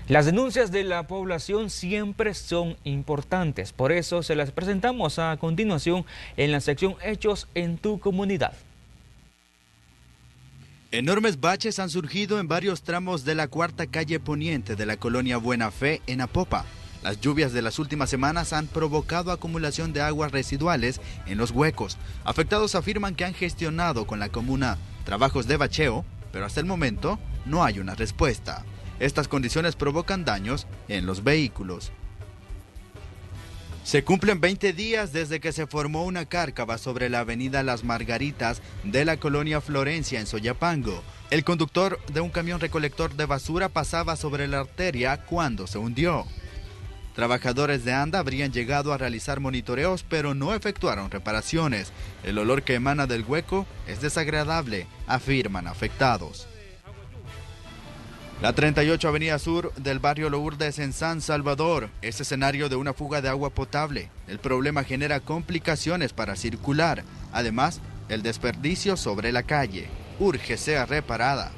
Las denuncias de la población siempre son importantes, por eso se las presentamos a continuación en la sección Hechos en tu comunidad. Enormes baches han surgido en varios tramos de la cuarta calle poniente de la colonia Buena Fe en Apopa. Las lluvias de las últimas semanas han provocado acumulación de aguas residuales en los huecos. Afectados afirman que han gestionado con la comuna trabajos de bacheo, pero hasta el momento no hay una respuesta. Estas condiciones provocan daños en los vehículos. Se cumplen 20 días desde que se formó una cárcava sobre la avenida Las Margaritas de la colonia Florencia en Soyapango. El conductor de un camión recolector de basura pasaba sobre la arteria cuando se hundió. Trabajadores de ANDA habrían llegado a realizar monitoreos, pero no efectuaron reparaciones. El olor que emana del hueco es desagradable, afirman afectados. La 38 Avenida Sur del barrio Lourdes en San Salvador es escenario de una fuga de agua potable. El problema genera complicaciones para circular. Además, el desperdicio sobre la calle. Urge sea reparada.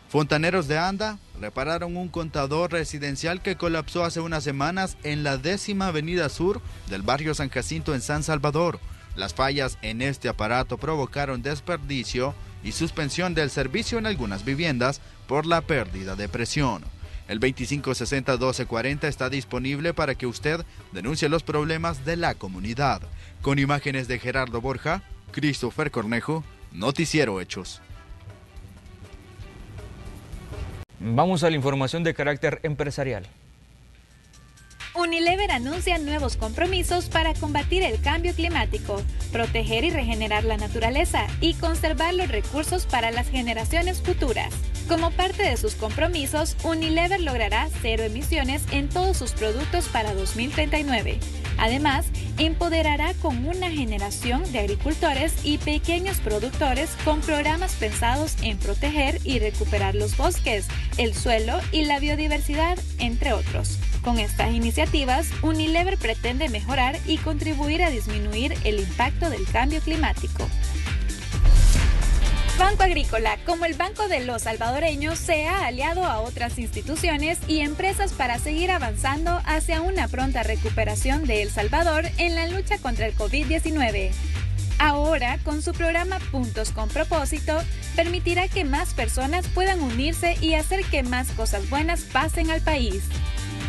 Fontaneros de ANDA repararon un contador residencial que colapsó hace unas semanas en la 10ª Avenida Sur del barrio San Jacinto en San Salvador. Las fallas en este aparato provocaron desperdicio y suspensión del servicio en algunas viviendas por la pérdida de presión. El 2560-1240 está disponible para que usted denuncie los problemas de la comunidad. Con imágenes de Gerardo Borja, Christopher Cornejo, Noticiero Hechos. Vamos a la información de carácter empresarial. Unilever anuncia nuevos compromisos para combatir el cambio climático, proteger y regenerar la naturaleza y conservar los recursos para las generaciones futuras. Como parte de sus compromisos, Unilever logrará cero emisiones en todos sus productos para 2039. Además, empoderará con una generación de agricultores y pequeños productores con programas pensados en proteger y recuperar los bosques, el suelo y la biodiversidad, entre otros. Con estas iniciativas, Unilever pretende mejorar y contribuir a disminuir el impacto del cambio climático. Banco Agrícola, como el Banco de los Salvadoreños, se ha aliado a otras instituciones y empresas para seguir avanzando hacia una pronta recuperación de El Salvador en la lucha contra el COVID-19. Ahora, con su programa Puntos con Propósito, permitirá que más personas puedan unirse y hacer que más cosas buenas pasen al país.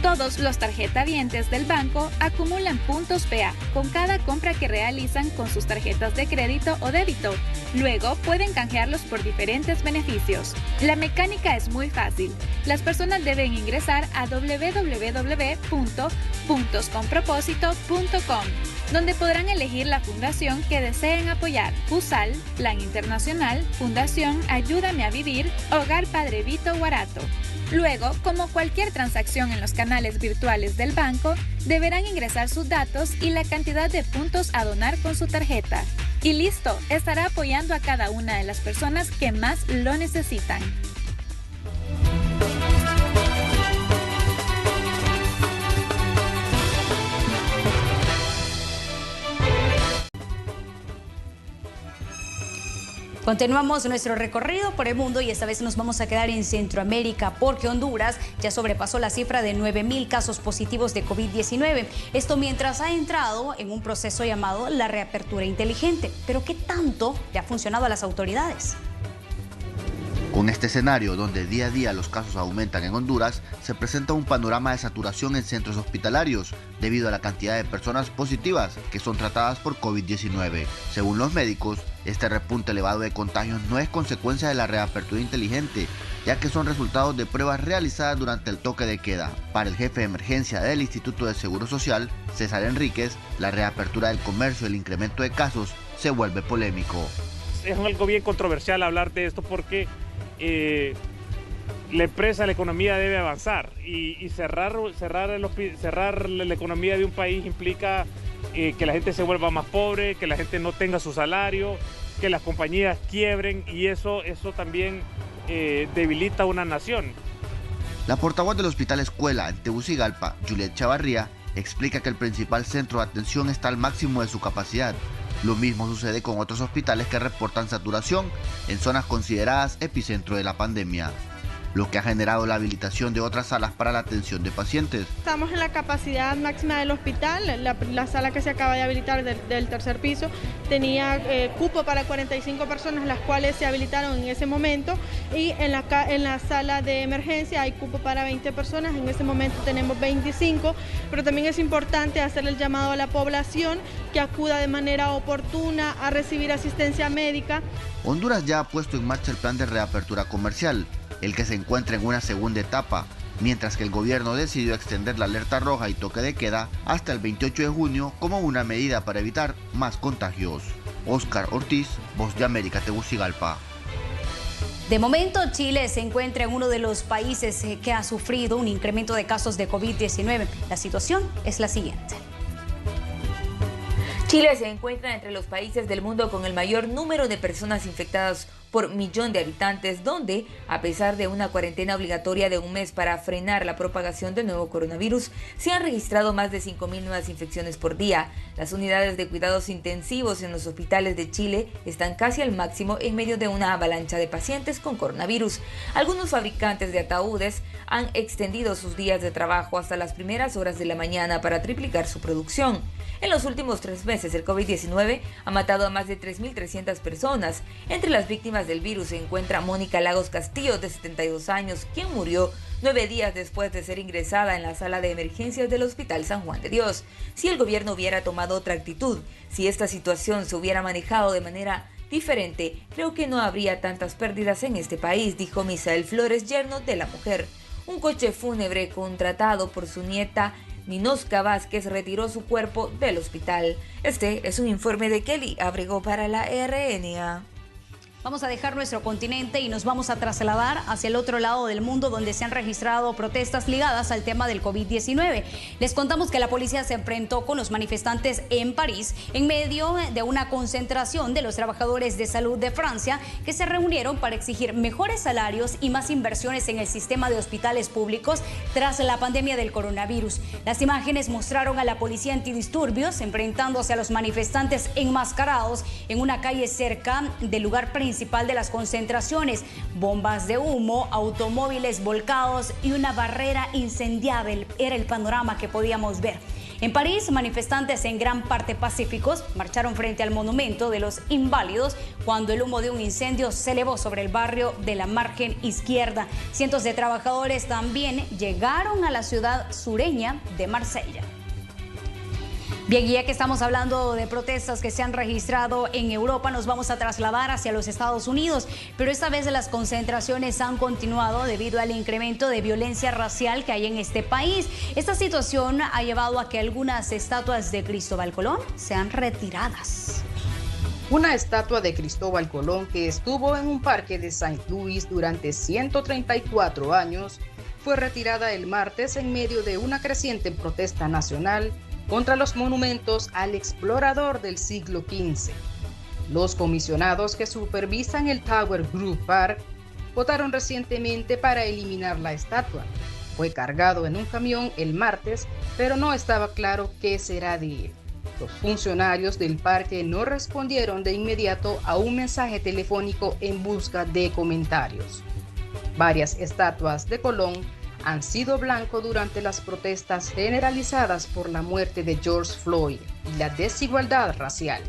Todos los tarjetavientes del banco acumulan puntos PA con cada compra que realizan con sus tarjetas de crédito o débito. Luego pueden canjearlos por diferentes beneficios. La mecánica es muy fácil. Las personas deben ingresar a www.puntosconpropósito.com, donde podrán elegir la fundación que deseen apoyar: FUSAL, Plan Internacional, Fundación Ayúdame a Vivir, Hogar Padre Vito Guarato. Luego, como cualquier transacción en los canales virtuales del banco, deberán ingresar sus datos y la cantidad de puntos a donar con su tarjeta. Y listo, estará apoyando a cada una de las personas que más lo necesitan. Continuamos nuestro recorrido por el mundo y esta vez nos vamos a quedar en Centroamérica porque Honduras ya sobrepasó la cifra de 9,000 casos positivos de COVID-19. Esto mientras ha entrado en un proceso llamado la reapertura inteligente. Pero ¿qué tanto le ha funcionado a las autoridades? Con este escenario, donde día a día los casos aumentan en Honduras, se presenta un panorama de saturación en centros hospitalarios debido a la cantidad de personas positivas que son tratadas por COVID-19. Según los médicos, este repunte elevado de contagios no es consecuencia de la reapertura inteligente, ya que son resultados de pruebas realizadas durante el toque de queda. Para el jefe de emergencia del Instituto de Seguro Social, César Enríquez, la reapertura del comercio y el incremento de casos se vuelve polémico. Es algo bien controversial hablar de esto porque la empresa, la economía debe avanzar y cerrar la economía de un país implica que la gente se vuelva más pobre, que la gente no tenga su salario, que las compañías quiebren y eso también debilita una nación. La portavoz del Hospital Escuela en Tegucigalpa, Juliet Chavarría, explica que el principal centro de atención está al máximo de su capacidad. Lo mismo sucede con otros hospitales que reportan saturación en zonas consideradas epicentro de la pandemia, lo que ha generado la habilitación de otras salas para la atención de pacientes. Estamos en la capacidad máxima del hospital. La sala que se acaba de habilitar del tercer piso tenía cupo para 45 personas, las cuales se habilitaron en ese momento, y en la sala de emergencia hay cupo para 20 personas, en este momento tenemos 25, pero también es importante hacer el llamado a la población que acuda de manera oportuna a recibir asistencia médica. Honduras ya ha puesto en marcha el plan de reapertura comercial, el que se encuentra en una segunda etapa, mientras que el gobierno decidió extender la alerta roja y toque de queda hasta el 28 de junio como una medida para evitar más contagios. Óscar Ortiz, Voz de América, Tegucigalpa. De momento, Chile se encuentra en uno de los países que ha sufrido un incremento de casos de COVID-19. La situación es la siguiente. Chile se encuentra entre los países del mundo con el mayor número de personas infectadas por millón de habitantes, donde, a pesar de una cuarentena obligatoria de un mes para frenar la propagación del nuevo coronavirus, se han registrado más de 5.000 nuevas infecciones por día. Las unidades de cuidados intensivos en los hospitales de Chile están casi al máximo en medio de una avalancha de pacientes con coronavirus. Algunos fabricantes de ataúdes han extendido sus días de trabajo hasta las primeras horas de la mañana para triplicar su producción. En los últimos 3 meses, el COVID-19 ha matado a más de 3.300 personas. Entre las víctimas del virus se encuentra Mónica Lagos Castillo, de 72 años, quien murió 9 días después de ser ingresada en la sala de emergencias del Hospital San Juan de Dios. Si el gobierno hubiera tomado otra actitud, si esta situación se hubiera manejado de manera diferente, creo que no habría tantas pérdidas en este país, dijo Misael Flores, yerno de la mujer. Un coche fúnebre contratado por su nieta Ninosca Vázquez retiró su cuerpo del hospital. Este es un informe de Kelly Abrego para la RNA. Vamos a dejar nuestro continente y nos vamos a trasladar hacia el otro lado del mundo, donde se han registrado protestas ligadas al tema del COVID-19. Les contamos que la policía se enfrentó con los manifestantes en París en medio de una concentración de los trabajadores de salud de Francia, que se reunieron para exigir mejores salarios y más inversiones en el sistema de hospitales públicos tras la pandemia del coronavirus. Las imágenes mostraron a la policía antidisturbios enfrentándose a los manifestantes enmascarados en una calle cerca del lugar principal de las concentraciones. Bombas de humo, automóviles volcados y una barrera incendiable era el panorama que podíamos ver. En París, manifestantes en gran parte pacíficos marcharon frente al monumento de los inválidos cuando el humo de un incendio se elevó sobre el barrio de la margen izquierda. Cientos de trabajadores también llegaron a la ciudad sureña de Marsella. Bien, y ya que estamos hablando de protestas que se han registrado en Europa, nos vamos a trasladar hacia los Estados Unidos, pero esta vez las concentraciones han continuado debido al incremento de violencia racial que hay en este país. Esta situación ha llevado a que algunas estatuas de Cristóbal Colón sean retiradas. Una estatua de Cristóbal Colón que estuvo en un parque de St. Louis durante 134 años fue retirada el martes en medio de una creciente protesta nacional contra los monumentos al explorador del siglo XV. Los comisionados que supervisan el Tower Grove Park votaron recientemente para eliminar la estatua. Fue cargado en un camión el martes, pero no estaba claro qué será de él. Los funcionarios del parque no respondieron de inmediato a un mensaje telefónico en busca de comentarios. Varias estatuas de Colón han sido blanco durante las protestas generalizadas por la muerte de George Floyd y la desigualdad racial.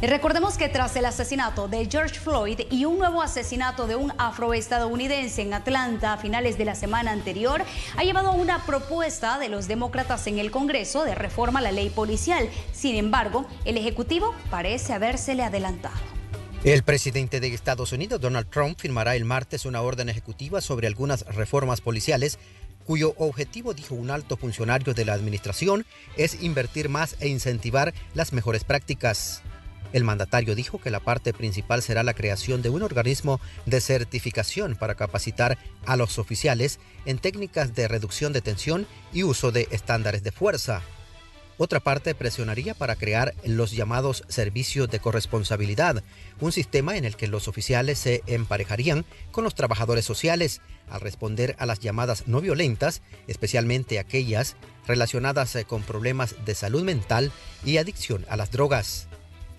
Y recordemos que tras el asesinato de George Floyd y un nuevo asesinato de un afroestadounidense en Atlanta a finales de la semana anterior, ha llevado a una propuesta de los demócratas en el Congreso de reforma a la ley policial. Sin embargo, el Ejecutivo parece habérsele adelantado. El presidente de Estados Unidos, Donald Trump, firmará el martes una orden ejecutiva sobre algunas reformas policiales cuyo objetivo, dijo un alto funcionario de la administración, es invertir más e incentivar las mejores prácticas. El mandatario dijo que la parte principal será la creación de un organismo de certificación para capacitar a los oficiales en técnicas de reducción de tensión y uso de estándares de fuerza. Otra parte presionaría para crear los llamados servicios de corresponsabilidad, un sistema en el que los oficiales se emparejarían con los trabajadores sociales al responder a las llamadas no violentas, especialmente aquellas relacionadas con problemas de salud mental y adicción a las drogas.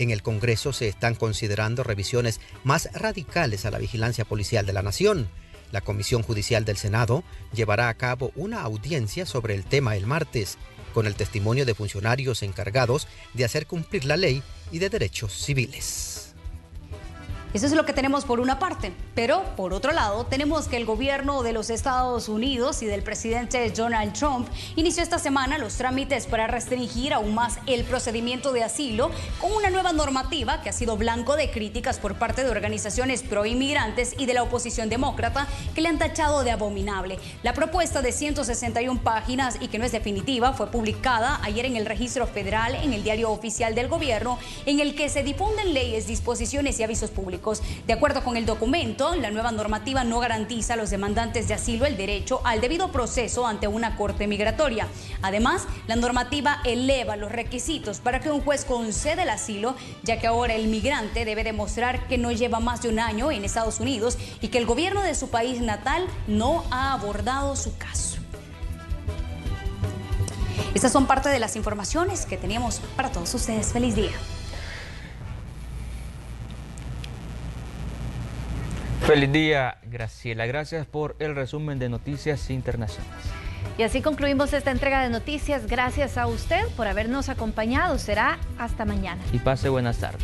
En el Congreso se están considerando revisiones más radicales a la vigilancia policial de la nación. La Comisión Judicial del Senado llevará a cabo una audiencia sobre el tema el martes, con el testimonio de funcionarios encargados de hacer cumplir la ley y de derechos civiles. Eso es lo que tenemos por una parte, pero por otro lado tenemos que el gobierno de los Estados Unidos y del presidente Donald Trump inició esta semana los trámites para restringir aún más el procedimiento de asilo con una nueva normativa que ha sido blanco de críticas por parte de organizaciones pro-inmigrantes y de la oposición demócrata que le han tachado de abominable. La propuesta de 161 páginas y que no es definitiva fue publicada ayer en el Registro Federal en el Diario Oficial del Gobierno, en el que se difunden leyes, disposiciones y avisos públicos básicos. De acuerdo con el documento, la nueva normativa no garantiza a los demandantes de asilo el derecho al debido proceso ante una corte migratoria. Además, la normativa eleva los requisitos para que un juez conceda el asilo, ya que ahora el migrante debe demostrar que no lleva más de un año en Estados Unidos y que el gobierno de su país natal no ha abordado su caso. Estas son parte de las informaciones que teníamos para todos ustedes. ¡Feliz día! Feliz día, Graciela. Gracias por el resumen de noticias internacionales. Y así concluimos esta entrega de noticias. Gracias a usted por habernos acompañado. Será hasta mañana. Y pase buenas tardes.